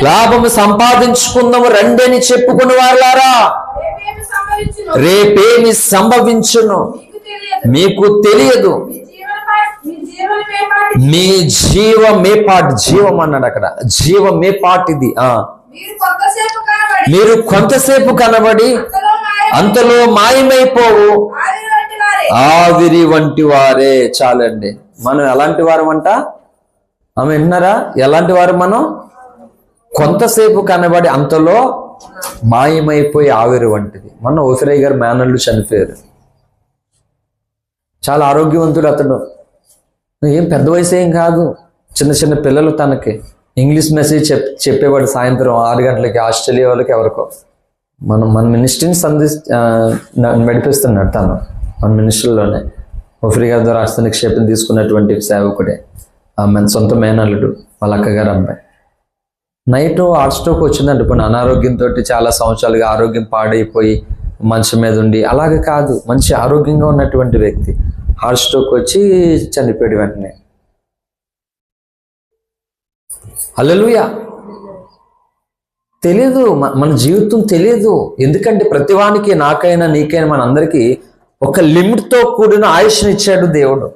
లాభము సంపాదించుకుందాము రండని చెప్పుకుని వారులారా, రేపేమి సంభవించును మీకు తెలియదు. మీ జీవమేపాటి, జీవం అన్నాడు అక్కడ, జీవమేపాటిది. మీరు కొంతసేపు కనబడి అంతలో మాయమైపోవు ఆవిరి వంటి వారే. చాలండి.
మనం ఎలాంటి వారం అంట? ఆమె విన్నారా? ఎలాంటి వారు మనం? కొంతసేపు కనబడి అంతలో మాయమైపోయి ఆవిరి వంటిది. మొన్న ఓఫిరయ్య గారు మేనల్లు చనిపోయారు. చాలా ఆరోగ్యవంతుడు అతడు, ఏం పెద్ద వయసు ఏం కాదు, చిన్న చిన్న పిల్లలు. తనకి ఇంగ్లీష్ మెసేజ్ చెప్పేవాడు సాయంత్రం 6 గంటలకి ఆస్ట్రేలియా వాళ్ళకి ఎవరికో. మన మినిస్ట్రీని నడిపిస్తున్నాడు తను, మన మినిస్ట్రీలోనే. ఓఫిరయ్య గారి ద్వారా హస్త నిక్షేపం తీసుకున్నటువంటి సేవకుడే. మన సొంత మేనల్లుడు, వాళ్ళ అక్కగారు అబ్బాయి. నైట్ హార్ట్ స్ట్రోక్ వచ్చిందండి. ఇప్పుడు అనారోగ్యంతో చాలా సంవత్సరాలుగా ఆరోగ్యం పాడైపోయి మంచం మీద ఉండి, అలాగే కాదు, మంచి ఆరోగ్యంగా ఉన్నటువంటి వ్యక్తి హార్ట్ స్ట్రోక్ వచ్చి చనిపోయాడు వెంటనే. హల్లెలూయా. తెలియదు, మన జీవితం తెలియదు. ఎందుకంటే ప్రతివానికి, నాకైనా నీకైనా, మనందరికీ ఒక లిమిట్తో కూడిన ఆయుష్ని ఇచ్చాడు దేవుడు.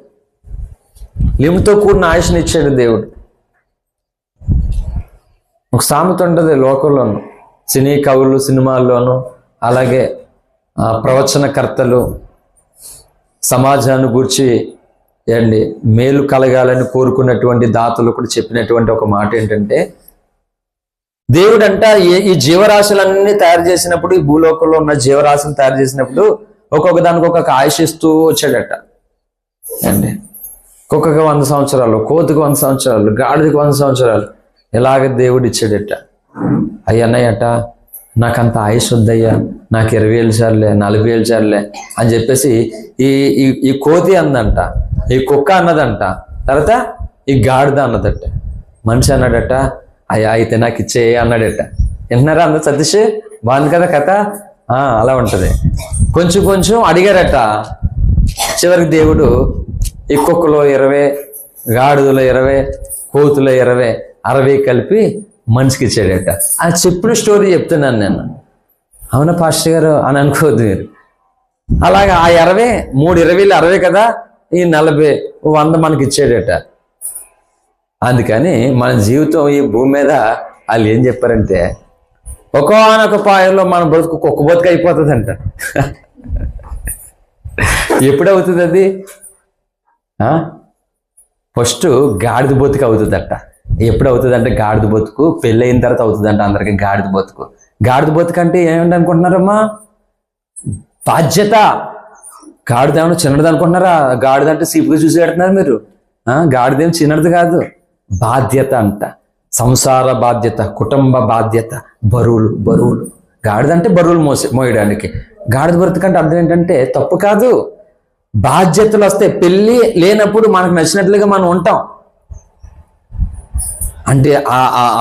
లిమిట్తో కూడిన ఆయుష్ని ఇచ్చాడు దేవుడు. ఒక సామెత ఉంటుంది లోకంలోను, సినీ కవులు సినిమాల్లోనూ, అలాగే ప్రవచనకర్తలు సమాజాన్ని గూర్చి మేలు కలగాలని కోరుకున్నటువంటి దాతలు కూడా చెప్పినటువంటి ఒక మాట ఏంటంటే, దేవుడంట ఈ జీవరాశులన్నీ తయారు చేసినప్పుడు, ఈ భూలోకంలో ఉన్న జీవరాశులు తయారు చేసినప్పుడు ఒక్కొక్క దానికి ఒక్కొక్క ఆయుష్ ఇస్తూ వచ్చాడట అండి. కుక్కకి 100 సంవత్సరాలు, కోతికి 100 సంవత్సరాలు, గాడిదకి 100 సంవత్సరాలు, ఇలాగ దేవుడు ఇచ్చాడట. అయ్యన్నయ్యట, నాకంత ఆయుష్ వద్దయ్యా, నాకు 20 ఏళ్ళు చాలులే, 40 ఏళ్ళు చాలులే అని చెప్పేసి ఈ కోతి అందంట, ఈ కుక్క అన్నదంట, తర్వాత ఈ గాడిద అన్నదట. మనిషి అన్నాడట, అయ్యా అయితే నాకు ఇచ్చే అన్నాడట. వింటున్నారా అందరు? సతీష్ బాగుంది కదా కథ? అలా ఉంటుంది. కొంచెం కొంచెం అడిగారట. చివరికి దేవుడు ఈ కుక్కలో 20, గాడిదలో 20, కోతులో 20, 60 కలిపి మనిషికి ఇచ్చాడట. ఆ చెప్పిన స్టోరీ చెప్తున్నాను నేను. అవునా పాస్టర్ గారు అని అనుకోవద్దు మీరు. అలాగా ఆ 20, 3 20లు 60 కదా, ఈ 40, 100 మనకి ఇచ్చాడట. అందుకని మన జీవితం ఈ భూమి మీద వాళ్ళు ఏం చెప్పారంటే, ఒకానొక పాయంలో మన బ్రతుకు కుక్క బతుకు అయిపోతుందంట. ఎప్పుడవుతుంది అది? ఫస్ట్ గాడిద బతుకు అవుతుందట. ఎప్పుడు అవుతుందంటే గాడిద బతుకు పెళ్ళయిన తర్వాత అవుతుందంట అందరికి. గాడిద బతుకు, గాడిద బతుకు అంటే ఏమిటి అనుకుంటున్నారమ్మా? బాధ్యత. గాడిద ఏమన్నా చిన్నది అనుకుంటున్నారా? గాడిద అంటే సీపుగా చూసి పెడుతున్నారు మీరు. గాడిదేం చిన్నది కాదు, బాధ్యత అంట. సంసార బాధ్యత, కుటుంబ బాధ్యత, బరువులు. గాడిద అంటే బరువులు మోయడానికి. గాడిద బ్రతుకంటే అర్థం ఏంటంటే తప్పు కాదు, బాధ్యతలు వస్తాయి. పెళ్ళి లేనప్పుడు మనకు నచ్చినట్లుగా మనం ఉంటాం. అంటే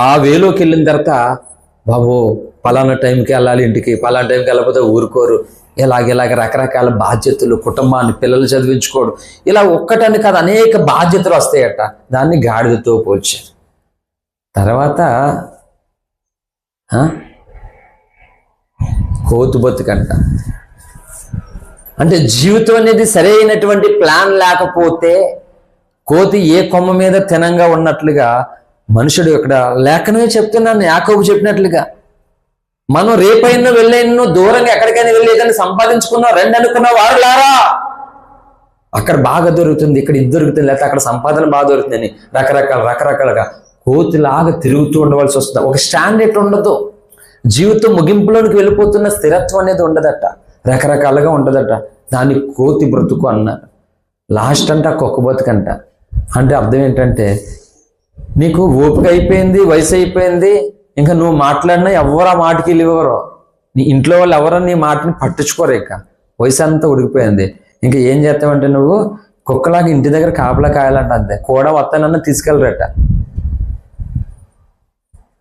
ఆ వేలోకి వెళ్ళిన తర్వాత, బాబు పలానా టైంకి వెళ్ళాలి ఇంటికి, పలానా టైంకి వెళ్ళకపోతే ఊరుకోరు, ఇలాగ రకరకాల బాధ్యతలు, కుటుంబాన్ని, పిల్లలు చదివించుకోవడం, ఇలా ఒక్కటని కాదు అనేక బాధ్యతలు వస్తాయట. దాన్ని గాడిదతో పోల్చారు. తర్వాత కోతు బతుకంట. అంటే జీవితం అనేది సరైనటువంటి ప్లాన్ లేకపోతే కోతి ఏ కొమ్మ మీద తినంగా ఉన్నట్లుగా మనుషుడు ఇక్కడ లేఖనమే చెప్తున్నాను, యాకోబు చెప్పినట్లుగా, మనం రేపైనా వెళ్ళైనా దూరంగా ఎక్కడికైనా వెళ్ళేదని సంపాదించుకున్నాం, రండి అనుకున్న వారులారా. అక్కడ బాగా దొరుకుతుంది, ఇక్కడ ఇది దొరుకుతుంది, లేకపోతే అక్కడ సంపాదన బాగా దొరుకుతుందని రకరకాలుగా కోతిలాగా తిరుగుతూ ఉండవలసి వస్తుంది. ఒక స్టాండర్డ్ ఉండదు. జీవితం ముగింపులోనికి వెళ్ళిపోతున్న స్థిరత్వం అనేది ఉండదట, రకరకాలుగా ఉండదట. దాన్ని కోతి బ్రతుకు అన్నారు. లాస్ట్ అంట కుక్క బతుకంట. అంటే అర్థం ఏంటంటే, నీకు ఓపిక అయిపోయింది, వయసు అయిపోయింది, ఇంకా నువ్వు మాట్లాడినా ఎవరు ఆ మాటకి ఇవ్వరు, నీ ఇంట్లో వాళ్ళు ఎవరో నీ మాటని పట్టించుకోరు. ఇక వయసు అంతా ఉడికిపోయింది. ఇంకా ఏం చేస్తావంటే నువ్వు కుక్కలాగా ఇంటి దగ్గర కాపలా కాయాలంట. అంతే, కూడా వస్తానన్నా తీసుకెళ్ళరట.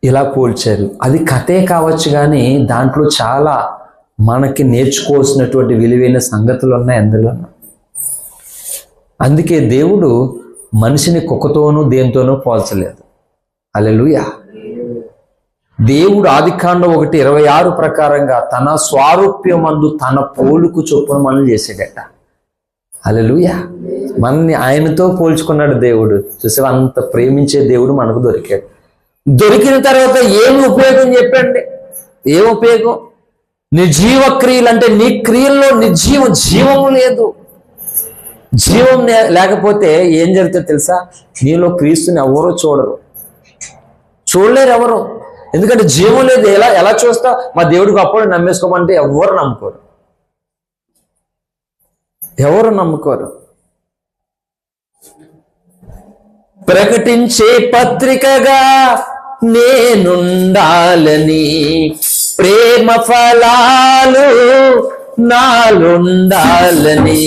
ఇలా పోల్చారు. అది కథే కావచ్చు కానీ దాంట్లో చాలా మనకి నేర్చుకోవాల్సినటువంటి విలువైన సంగతులు ఉన్నాయి అందులో. అందుకే దేవుడు మనిషిని కుక్కతోనూ దేనితోనూ పోల్చలేదు. హల్లెలూయా. దేవుడు ఆదికాండం 1:26 ప్రకారంగా తన స్వారూప్యమందు తన పోలుకు చొప్పున మనం చేసాడట. హల్లెలూయా. మనల్ని ఆయనతో పోల్చుకున్నాడు దేవుడు. చూసే అంత ప్రేమించే దేవుడు మనకు దొరికాడు. దొరికిన తర్వాత ఏమి ఉపయోగం చెప్పండి? ఏం ఉపయోగం? నిర్జీవ క్రియలు అంటే నీ క్రియల్లో జీవము లేదు. జీవం లేకపోతే ఏం జరుగుతుందో తెలుసా? నీలో క్రీస్తుని ఎవరో చూడలేరు ఎవరు. ఎందుకంటే జీవం లేదు. ఎలా చూస్తా? మా దేవుడికి అప్పుడు నమ్మేసుకోమంటే ఎవరు నమ్ముకోరు. ప్రకటించే పత్రికగా నేనుండాలని, ప్రేమ ఫలాలు నాలుండాలని,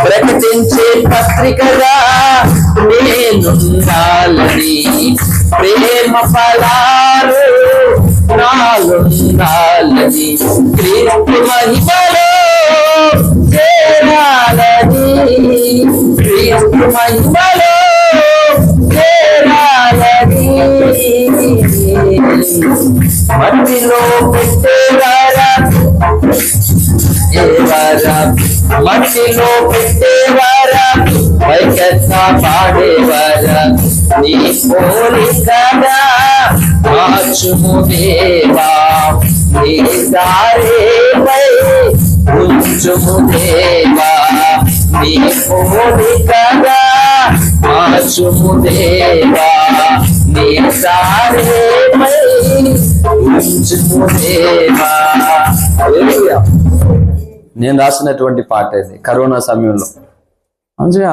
ప్రకటించే పత్రికగా నేనుండాలని, ప్రేమ ఫలాలు నాలుండాలని, క్రీస్తు మహిమలో చేరాలని, క్రీస్తు మహిమలో చేరాలని, మట్టిలో పెట్టేవారా మట్టిలో పెట్టేవారా, పైకెత్తా పాడేవారా, నీ పోలికగా మార్చుము దేవా, నీ దారేపై ఉంచుము దేవా, నీ పోలికగా మార్చుము దేవా, నీ దారేపై ఉంచుము దేవా. హల్లెలూయా. నేను రాసినటువంటి పాట ఇది కరోనా సమయంలో. మంచిగా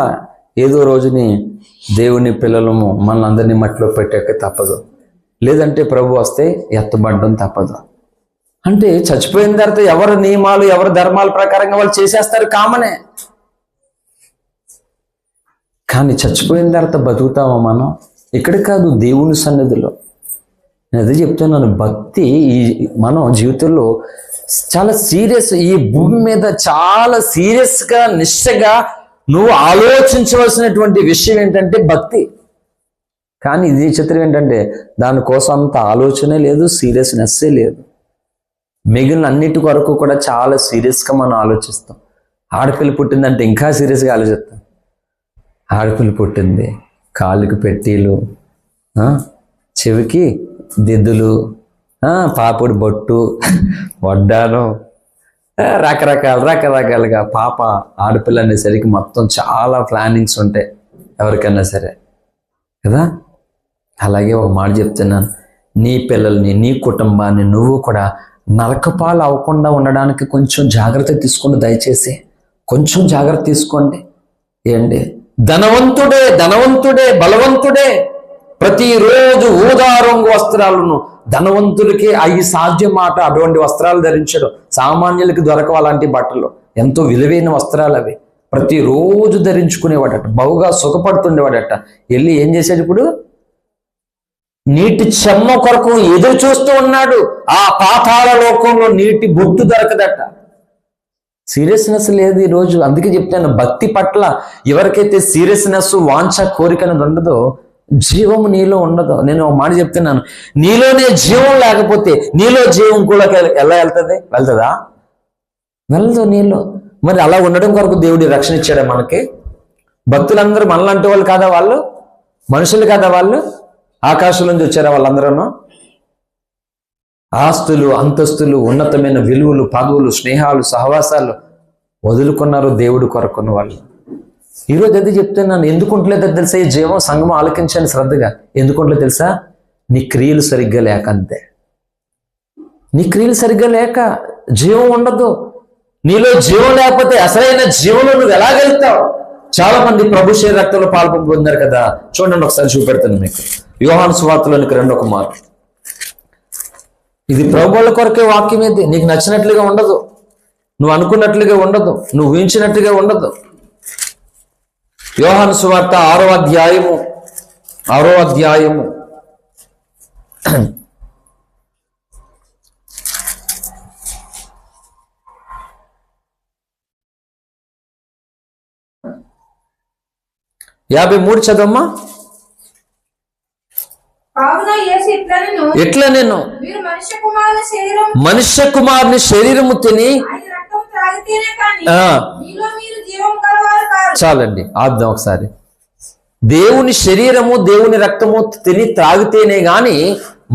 ఏదో రోజుని దేవుని పిల్లలము మనల్ని అందరినీ మట్టిలో పెట్టాక తప్పదు, లేదంటే ప్రభు వస్తే ఎత్తబడడం తప్పదు. అంటే చచ్చిపోయిన తర్వాత ఎవరి నియమాలు ఎవరి ధర్మాల ప్రకారంగా వాళ్ళు చేసేస్తారు, కామనే. కానీ చచ్చిపోయిన తర్వాత బతుకుతామా మనం? ఇక్కడ కాదు, దేవుని సన్నిధిలో. నేను అదే చెప్తున్నాను, భక్తి మనం జీవితంలో చాలా సీరియస్, ఈ భూమి మీద చాలా సీరియస్గా నిష్ఠగా నువ్వు ఆలోచించవలసినటువంటి విషయం ఏంటంటే భక్తి. కానీ ఇది చిత్రం ఏంటంటే దానికోసం అంత ఆలోచనే లేదు, సీరియస్నెస్సే లేదు. మిగిలిన అన్నిటి కొరకు కూడా చాలా సీరియస్గా మనం ఆలోచిస్తాం. ఆడపిల్ల పుట్టిందంటే ఇంకా సీరియస్గా ఆలోచిస్తాం. ఆడపిల్ల పుట్టింది, కాళ్ళకి పెట్టీలు, చెవికి దిద్దులు, పాపుడి బొట్టు, వడ్డానం, రకరకాలుగా పాప ఆడపిల్ల అనేసరికి మొత్తం చాలా ప్లానింగ్స్ ఉంటాయి ఎవరికైనా సరే కదా. అలాగే ఒక మాట చెప్తున్నాను, నీ పిల్లల్ని నీ కుటుంబాన్ని నువ్వు కూడా నరకపాలు అవ్వకుండా ఉండడానికి కొంచెం జాగ్రత్త తీసుకోండి. దయచేసి కొంచెం జాగ్రత్త తీసుకోండి. ఏంటి, ధనవంతుడే బలవంతుడే ప్రతిరోజు ఊదా రంగు వస్త్రాలను, ధనవంతులకి అవి సాధ్యమాట అటువంటి వస్త్రాలు ధరించడం. సామాన్యులకి దొరకవు అలాంటి బట్టలు, ఎంతో విలువైన వస్త్రాలు అవి. ప్రతిరోజు ధరించుకునేవాడట, బహుగా సుఖపడుతుండేవాడట. వెళ్ళి ఏం చేశాడు ఇప్పుడు? నీటి చెమ్మ కొరకు ఎదురు చూస్తూ ఉన్నాడు. ఆ పాతాళ లోకంలో నీటి బొట్టు దొరకదట. సీరియస్నెస్ లేదు ఈరోజు. అందుకే చెప్తాను, భక్తి పట్ల ఎవరికైతే సీరియస్నెస్ వాంఛ కోరిక అనేది ఉండదో జీవము నీలో ఉండదు. నేను ఒక మాట చెప్తున్నాను, నీలోనే జీవం లేకపోతే నీలో జీవం కూడా ఎలా వెళ్తుందా? వెళ్ళదు నీలో. మరి అలా ఉండడం కొరకు దేవుడి రక్షణ ఇచ్చాడా మనకి? భక్తులందరూ మనలాంటి వాళ్ళు కాదా? వాళ్ళు మనుషులు కాదా? వాళ్ళు ఆకాశం నుంచి వచ్చారా? వాళ్ళందరూ ఆస్తులు, అంతస్తులు, ఉన్నతమైన విలువలు, పదవులు, స్నేహాలు, సహవాసాలు వదులుకున్నారు దేవుడు కొరకున్న వాళ్ళు. ఈరోజు అది చెప్తున్నాను. ఎందుకుంటలేదో తెలుసా ఈ జీవం? సంఘం ఆలకించండి శ్రద్ధగా. ఎందుకుంటలే తెలుసా? నీ క్రియలు సరిగ్గా లేక, అంతే. నీ క్రియలు సరిగ్గా లేక జీవం ఉండదు. నీలో జీవం లేకపోతే అసలైన జీవంలో నువ్వు ఎలాగెళ్తావు? చాలా మంది ప్రభు శరీర రక్తంలో పాల్పొందారు కదా. చూడండి, ఒకసారి చూపెడతాను మీకు. యోహాను సువార్తలోనికి రండి ఒక మాట. ఇది ప్రభువుల కొరకే వాక్యం. ఇది నీకు నచ్చినట్లుగా ఉండదు, నువ్వు అనుకున్నట్లుగా ఉండదు, నువ్వు ఊహించినట్లుగా ఉండదు. యోహాను సువార్త 6వ అధ్యాయము 53 చదవమ్మా. ఎట్లా నేను మనుష్య కుమారుని శరీరము తిని, చాలండి ఆద్దాం ఒకసారి. దేవుని శరీరము దేవుని రక్తము తిని త్రాగితేనే గాని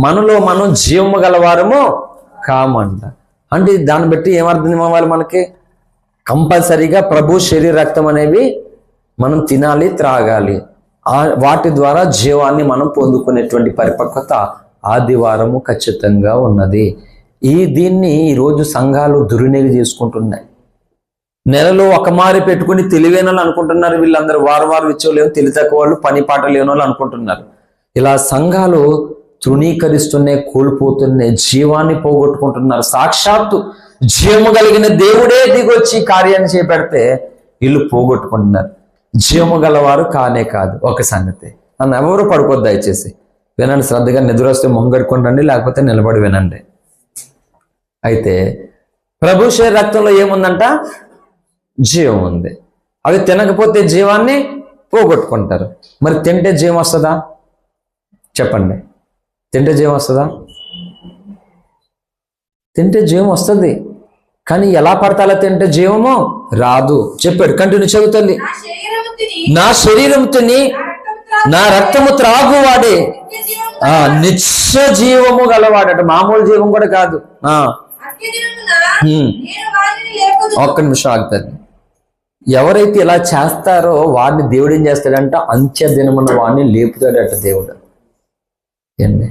మనలో మనం జీవము గలవారము కామంట. అంటే దాన్ని బట్టి ఏమర్థం అవ్వాలి మనకి? కంపల్సరీగా ప్రభు శరీర రక్తం అనేవి మనం తినాలి, త్రాగాలి. వాటి ద్వారా జీవాన్ని మనం పొందుకునేటువంటి పరిపక్వత ఆదివారము ఖచ్చితంగా ఉన్నది. దీన్ని ఈరోజు సంఘాలు దుర్వినియోగం చేసుకుంటున్నాయి. నెలలో ఒక మారి పెట్టుకుని తెలివైన వాళ్ళు అనుకుంటున్నారు, వీళ్ళందరూ వారం ఇచ్చేవాళ్ళు తెలివి తక్కువ వాళ్ళు, పని పాట లేని వాళ్ళు అనుకుంటున్నారు. ఇలా సంఘాలు తృణీకరిస్తున్నాయి, కోల్పోతున్నాయి, జీవాన్ని పోగొట్టుకుంటున్నారు. సాక్షాత్తు జీవము కలిగిన దేవుడే దిగొచ్చి కార్యాన్ని చేపెడితే వీళ్ళు పోగొట్టుకుంటున్నారు. జీవము గలవారు కానే కాదు. ఒక సంగతి, నన్ను ఎవరు పడుకోద్దు, దయచేసి వినండి శ్రద్ధగా. నిద్ర వస్తే మొంగడుకొని రండి, లేకపోతే నిలబడి వినండి. అయితే ప్రభు శరీర రక్తంలో ఏముందంట? జీవం ఉంది. అవి తినకపోతే జీవాన్ని పోగొట్టుకుంటారు. మరి తింటే జీవం వస్తుందా? చెప్పండి, తింటే జీవం వస్తుందా? తింటే జీవం వస్తుంది, కానీ ఎలా పడితే అలా తింటే జీవము రాదు. చెప్పాడు, కంటిన్యూ చదువుతుంది. నా శరీరం తిని నా రక్తము త్రాగువాడే నిత్య జీవము గలవాడట. మామూలు జీవం కూడా కాదు. ఒక్క నిమిషం ఆగుతుంది. ఎవరైతే ఇలా చేస్తారో వాడిని దేవుడు ఏం చేస్తాడంట? అంత్య దినమున వాడిని లేపుతాడట దేవుడు. ఏండి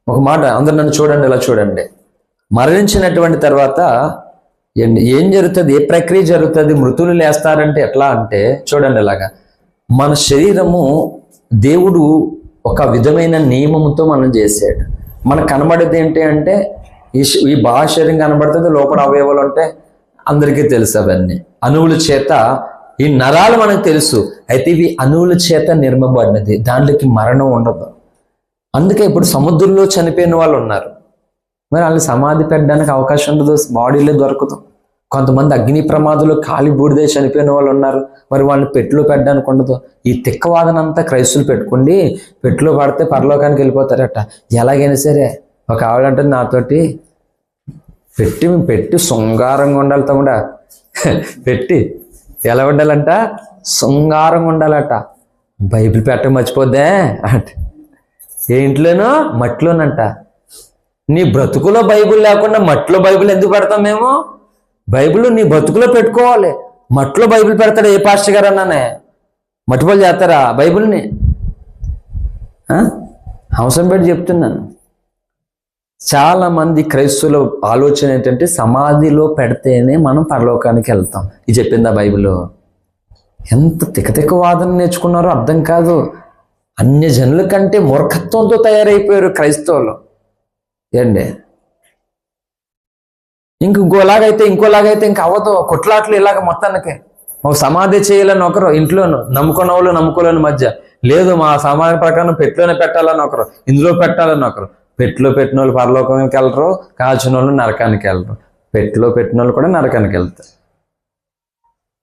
ఒక మాట, అందరు నన్ను చూడండి, ఇలా చూడండి. మరణించినటువంటి తర్వాత ఏం జరుగుతుంది? ఏ ప్రక్రియ జరుగుతుంది? మృతులు లేస్తారంటే ఎట్లా అంటే చూడండి, ఇలాగా మన శరీరము దేవుడు ఒక విధమైన నియమంతో మనం చేసాడు. మనకు కనబడేది ఏంటి అంటే ఈ బాహ్య శరీరం కనబడుతుంది, లోపల అవయవాలు ఉంటే అందరికీ తెలుసు. అవన్నీ అణువుల చేత, ఈ నరాలు మనకు తెలుసు. అయితే ఇవి అణువుల చేత నిర్మబడినది, దాంట్లోకి మరణం ఉండదు. అందుకే ఇప్పుడు సముద్రంలో చనిపోయిన వాళ్ళు ఉన్నారు, మరి వాళ్ళని సమాధి పెట్టడానికి అవకాశం ఉండదు, బాడీలో దొరకదు. కొంతమంది అగ్ని ప్రమాదంలో కాలి బూడిదే చనిపోయిన వాళ్ళు ఉన్నారు, మరి వాళ్ళని పెట్టిలో పెట్టడానికి ఉండదు. ఈ తిక్కవాదనంతా క్రైస్తులు పెట్టుకుండి పెట్టిలో పడితే పరలోకానికి వెళ్ళిపోతారట. ఎలాగైనా సరే ఒక ఆవిడంటే నాతోటి పెట్టి శృంగారంగా ఉండాలి తమ్ముడా, పెట్టి ఎలా ఉండాలంట? శృంగారంగా ఉండాలట. బైబిల్ పెట్టక మర్చిపోద్దే అంటే ఏ ఇంట్లోనో మట్టిలోనంట. నీ బ్రతుకులో బైబిల్ లేకుండా మట్టిలో బైబిల్ ఎందుకు పెడతాం మేము? బైబిల్ నీ బ్రతుకులో పెట్టుకోవాలి. మట్టిలో బైబిల్ పెడతాడు ఏ పాస్టర్ గారు అన్నానే? మట్టిపోలు చేస్తారా బైబిల్ని? అవసరం పెట్టి చెప్తున్నాను. చాలా మంది క్రైస్తవుల ఆలోచన ఏంటంటే సమాధిలో పెడితేనే మనం పరలోకానికి వెళ్తాం. ఇది చెప్పిందా బైబిల్లో? ఎంత తిక్క వాదన నేర్చుకున్నారో అర్థం కాదు. అన్య జనుల కంటే మూర్ఖత్వంతో తయారైపోయారు క్రైస్తవులు. ఏండి ఇంకోలాగైతే ఇంక అవ్వదు. కొట్లాట్లు ఇలాగ మొత్తానికి ఒక సమాధి చేయాలని ఒకరు, ఇంట్లోనూ నమ్ముకున్న వాళ్ళు నమ్ముకోలేని మధ్య లేదు, మా సమాధి ప్రకారం పెట్టిలోనే పెట్టాలని ఒకరు, ఇందులో పెట్టాలని ఒకరు. పెట్టిలో పెట్టిన వాళ్ళు పరలోకానికి వెళ్ళరు, కాల్చిన వాళ్ళు నరకానికి వెళ్ళరు. పెట్టిలో పెట్టిన వాళ్ళు కూడా నరకానికి వెళ్తారు.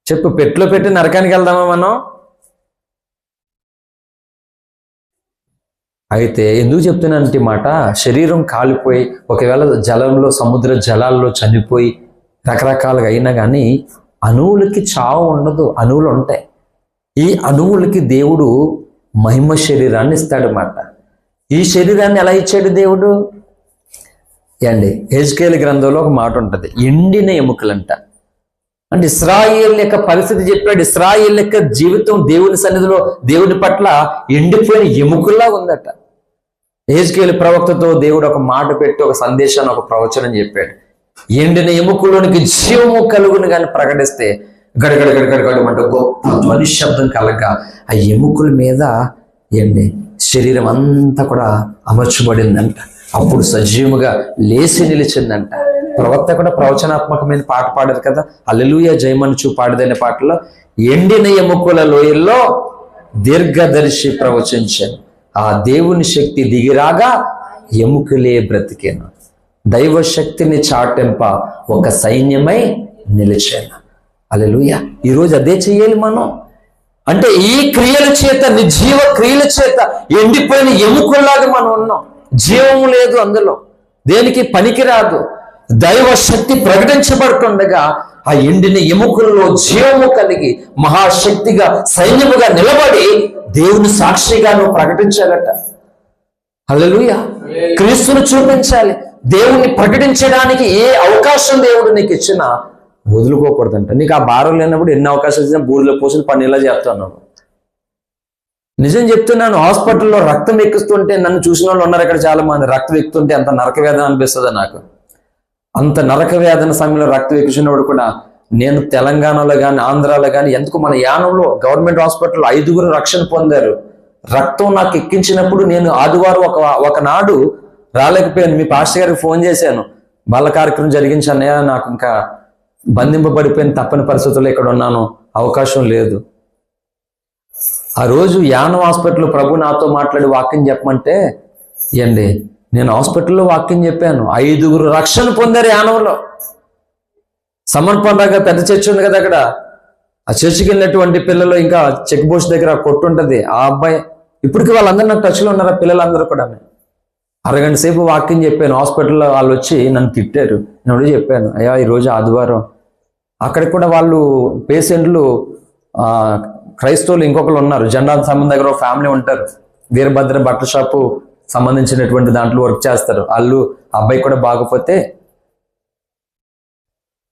చెప్పు, పెట్టిలో పెట్టి నరకానికి వెళ్దామా మనం? అయితే ఎందుకు చెప్తున్నానంటే మాట, శరీరం కాలిపోయి ఒకవేళ జలంలో సముద్ర జలాల్లో చనిపోయి రకరకాలుగా అయినా కానీ అణువులకి చావు ఉండదు, అణువులు ఉంటాయి. ఈ అణువులకి దేవుడు మహిమ శరీరాన్ని ఇస్తాడన్నమాట. ఈ శరీరాన్ని ఎలా ఇచ్చాడు దేవుడు? ఏండి హెజ్కేలు గ్రంథంలో ఒక మాట ఉంటుంది, ఎండిన ఎముకలంట. అంటే ఇశ్రాయేల్ యొక్క పరిస్థితి చెప్పాడు. ఇశ్రాయేల్ యొక్క జీవితం దేవుని సన్నిధిలో దేవుని పట్ల ఎండిపోయిన ఎముకల్లా ఉందట. హెజ్కేలు ప్రవక్తతో దేవుడు ఒక మాట పెట్టి ఒక సందేశాన్ని, ఒక ప్రవచనం చెప్పాడు. ఎండిన ఎముకలోనికి జీవము కలుగును కానీ ప్రకటిస్తే గడగడ గడగడగడమంటే గొప్ప ధ్వని శబ్దం కలగా ఆ ఎముకల మీద ఏండి శరీరం అంతా కూడా అమర్చబడిందంట. అప్పుడు సజీవముగా లేచి నిలిచిందంట. ప్రవక్త కూడా ప్రవచనాత్మకమైన పాట పాడారు కదా, హల్లెలూయా జయమనుచు పాడదనే పాటలో ఎండిన ఎముకల లోయల్లో దీర్ఘదర్శి ప్రవచించాను, ఆ దేవుని శక్తి దిగిరాగా ఎముకలే బ్రతికేను, దైవ శక్తిని చాటెంప ఒక సైన్యమై నిలిచాను. హల్లెలూయా. ఈరోజు అదే చెయ్యాలి మనం. అంటే ఈ క్రియల చేత, నిర్జీవ క్రియల చేత ఎండిపోయిన ఎముకల్లాగా మనం ఉన్నాం. జీవము లేదు అందులో, దేనికి పనికిరాదు. దైవ శక్తి ప్రకటించబడుతుండగా ఆ ఎండిన ఎముకల్లో జీవము కలిగి మహాశక్తిగా సైన్యముగా నిలబడి దేవుని సాక్షిగా నువ్వు ప్రకటించాలట. హల్లెలూయా. క్రీస్తును చూపించాలి. దేవుణ్ణి ప్రకటించడానికి ఏ అవకాశం దేవుడు నీకు ఇచ్చినా వదులుకోకూడదంట. నీకు ఆ భారం లేనప్పుడు ఎన్ని అవకాశాలు ఇచ్చినా బూడిలో పోసిన పన్నీలా చేస్తాను. నిజం చెప్తున్నాను. హాస్పిటల్లో రక్తం ఎక్కిస్తుంటే నన్ను చూసిన వాళ్ళు ఉన్నారు ఇక్కడ చాలా మంది. రక్తం ఎక్కుతుంటే అంత నరక వేదన అనిపిస్తుంది నాకు. అంత నరక వేదన సమయంలో రక్తం ఎక్కించినప్పుడు కూడా నేను తెలంగాణలో కానీ ఆంధ్రాలో కానీ ఎందుకు మన యానంలో గవర్నమెంట్ హాస్పిటల్లో 5 రక్షణ పొందారు. రక్తం నాకు ఎక్కించినప్పుడు నేను ఆదివారం ఒకనాడు రాలేకపోయాను. మీ పాస్టర్ గారికి ఫోన్ చేశాను, బాల కార్యక్రమం జరిగించానయ్యా, నాకు ఇంకా బంధింపబడిపోయిన తప్పని పరిస్థితుల్లో ఇక్కడ ఉన్నాను, అవకాశం లేదు. ఆ రోజు యానం హాస్పిటల్లో ప్రభు నాతో మాట్లాడి వాక్యం చెప్పమంటే ఏండి నేను హాస్పిటల్లో వాక్యం చెప్పాను. 5 రక్షణ పొందారు యానంలో. సమర్పణగా పెద్ద చర్చ్ ఉంది కదా అక్కడ, ఆ చర్చికి వెళ్ళినటువంటి పిల్లలు ఇంకా చెక్ పోస్ట్ దగ్గర కొట్టు ఉంటుంది. ఆ అబ్బాయి ఇప్పటికీ వాళ్ళందరూ నాకు టచ్లో ఉన్నారు. ఆ పిల్లలందరూ కూడా అరగంట సేపు వాక్యం చెప్పాను. హాస్పిటల్లో వాళ్ళు వచ్చి నన్ను తిట్టారు. నేను చెప్పాను, అయ్యా ఈరోజు ఆదివారం. అక్కడికి కూడా వాళ్ళు పేషెంట్లు క్రైస్తవులు ఇంకొకరు ఉన్నారు. జెండా సంబంధం దగ్గర ఒక ఫ్యామిలీ ఉంటారు. వీరభద్ర బట్టల షాపు సంబంధించినటువంటి దాంట్లో వర్క్ చేస్తారు. వాళ్ళు అబ్బాయి కూడా బాగపోతే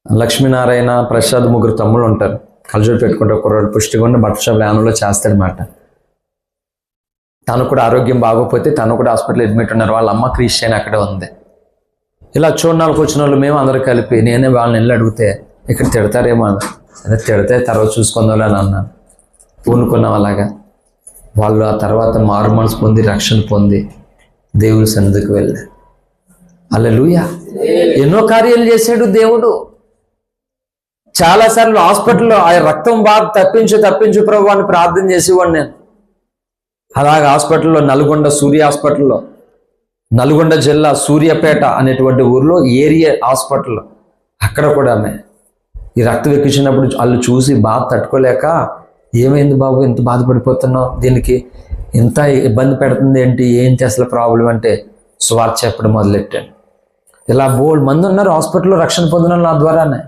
లక్ష్మీనారాయణ ప్రసాద్ 3 తమ్ముళ్ళు ఉంటారు. కలజోడు పెట్టుకుంటే కుర్రాడు పుష్టిగా ఉన్న బట్టల షాప్ యానంలో చేస్తాడనమాట. తను కూడా ఆరోగ్యం బాగోపోతే తను కూడా హాస్పిటల్ అడ్మిట్ ఉన్నారు. వాళ్ళ అమ్మ క్రిస్టియన్ అక్కడే ఉంది. ఇలా చూడడానికి వచ్చిన వాళ్ళు మేము అందరూ కలిపి నేనే వాళ్ళని వెళ్ళి అడిగితే ఇక్కడ తిడతారేమో అని, అదే తిడితే తర్వాత చూసుకుందాం అని అన్నాను. పూనుకున్నాం అలాగా. వాళ్ళు ఆ తర్వాత మారు మనసు పొంది రక్షణ పొంది దేవుని సన్నిధికి వెళ్ళారు. హల్లెలూయా. ఎన్నో కార్యాలు చేశాడు దేవుడు. చాలాసార్లు హాస్పిటల్లో ఆ రక్తం బాగా తప్పించు ప్రభు అని ప్రార్థన చేసేవాడిని నేను. అలాగే హాస్పిటల్లో నల్గొండ సూర్య హాస్పిటల్లో, నల్గొండ జిల్లా సూర్యాపేట అనేటువంటి ఊర్లో ఏరియా హాస్పిటల్లో అక్కడ కూడా ఈ రక్తం ఎక్కించినప్పుడు వాళ్ళు చూసి బాగా తట్టుకోలేక, ఏమైంది బాబు ఇంత బాధపడిపోతున్నావు, దీనికి ఇంత ఇబ్బంది పెడుతుంది ఏంటి అసలు ప్రాబ్లం అంటే స్వార్థ చెప్పడం మొదలెట్టాను. ఇలా బోల్డ్ మంది ఉన్నారు హాస్పిటల్లో రక్షణ పొందిన నా ద్వారానే.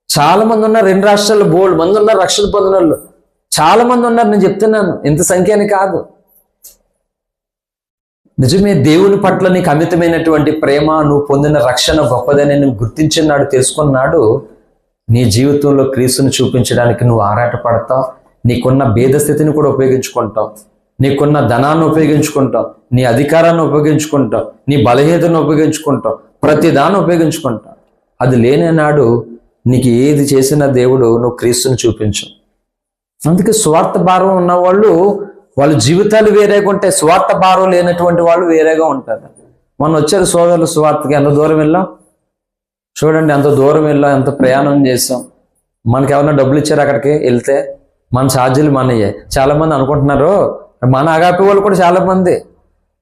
చాలా మంది ఉన్నారు. 2 రాష్ట్రాల్లో బోల్డ్ మంది ఉన్నారు రక్షణ పొందిన వాళ్ళు. చాలా మంది ఉన్నారు. నేను చెప్తున్నాను, ఇంత సంఖ్య అని కాదు. నిజమే, దేవుని పట్ల నీకు అమితమైనటువంటి ప్రేమ, నువ్వు పొందిన రక్షణ గొప్పదని నువ్వు గుర్తించినాడు, తెలుసుకున్నాడు. నీ జీవితంలో క్రీస్తుని చూపించడానికి నువ్వు ఆరాట పడతావు. నీకున్న భేద స్థితిని కూడా ఉపయోగించుకుంటావు. నీకున్న ధనాన్ని ఉపయోగించుకుంటావు, నీ అధికారాన్ని ఉపయోగించుకుంటావు, నీ బలహీనతను ఉపయోగించుకుంటావు, ప్రతి దాన్ని ఉపయోగించుకుంటావు. అది లేని నాడు నీకు ఏది చేసినా దేవుడు నువ్వు క్రీస్తుని చూపించు. అందుకే స్వార్థ భారం ఉన్నవాళ్ళు వాళ్ళ జీవితాలు వేరేగా ఉంటాయి. స్వార్థ భారం లేనటువంటి వాళ్ళు వేరేగా ఉంటారు. మొన్న వచ్చారు సోదరులు స్వార్థకి. ఎంత దూరం వెళ్ళాం చూడండి, ఎంత దూరం వెళ్ళాం, ఎంత ప్రయాణం చేసాం. మనకి ఏమన్నా డబ్బులు ఇచ్చారు అక్కడికి వెళ్తే? మన ఛార్జీలు మనయ్యే. చాలా మంది అనుకుంటున్నారు, మన అగాపి వాళ్ళు కూడా చాలా మంది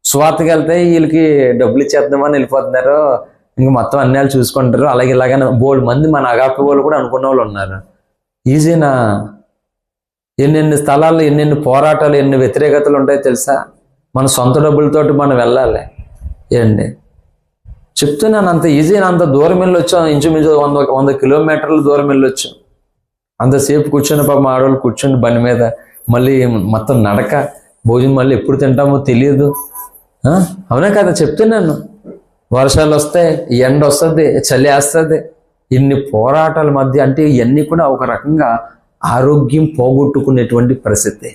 స్వార్థకి వెళ్తే వీళ్ళకి డబ్బులు ఇచ్చేద్దామని వెళ్ళిపోతున్నారు, ఇంక మొత్తం అన్యాయాలు చూసుకుంటారు, అలాగే ఇలాగనే బోల్డ్ మంది మన అగాపి వాళ్ళు కూడా అనుకున్న వాళ్ళు ఉన్నారు. ఈజీనా? ఎన్నెన్ని స్థలాల్లో ఎన్నెన్ని పోరాటాలు, ఎన్ని వ్యతిరేకతలు ఉంటాయో తెలుసా? మన సొంత డబ్బులతోటి మనం వెళ్ళాలి. ఏంటి చెప్తున్నాను, అంత ఈజీ. అంత దూరం వెళ్ళొచ్చాం, ఇంచుమించు 100 కిలోమీటర్ల దూరం వెళ్ళొచ్చాం. అంతసేపు కూర్చొని పాపం ఆడవాళ్ళు కూర్చొని బండి మీద, మళ్ళీ మొత్తం నడక, భోజనం మళ్ళీ ఎప్పుడు తింటామో తెలియదు. అవునా కదా చెప్తున్నాను. వర్షాలు వస్తాయి, ఎండ వస్తుంది, చలి వేస్తుంది. ఇన్ని పోరాటాల మధ్య అంటే ఇవన్నీ కూడా ఒక రకంగా ఆరోగ్యం పోగొట్టుకునేటువంటి పరిస్థితి.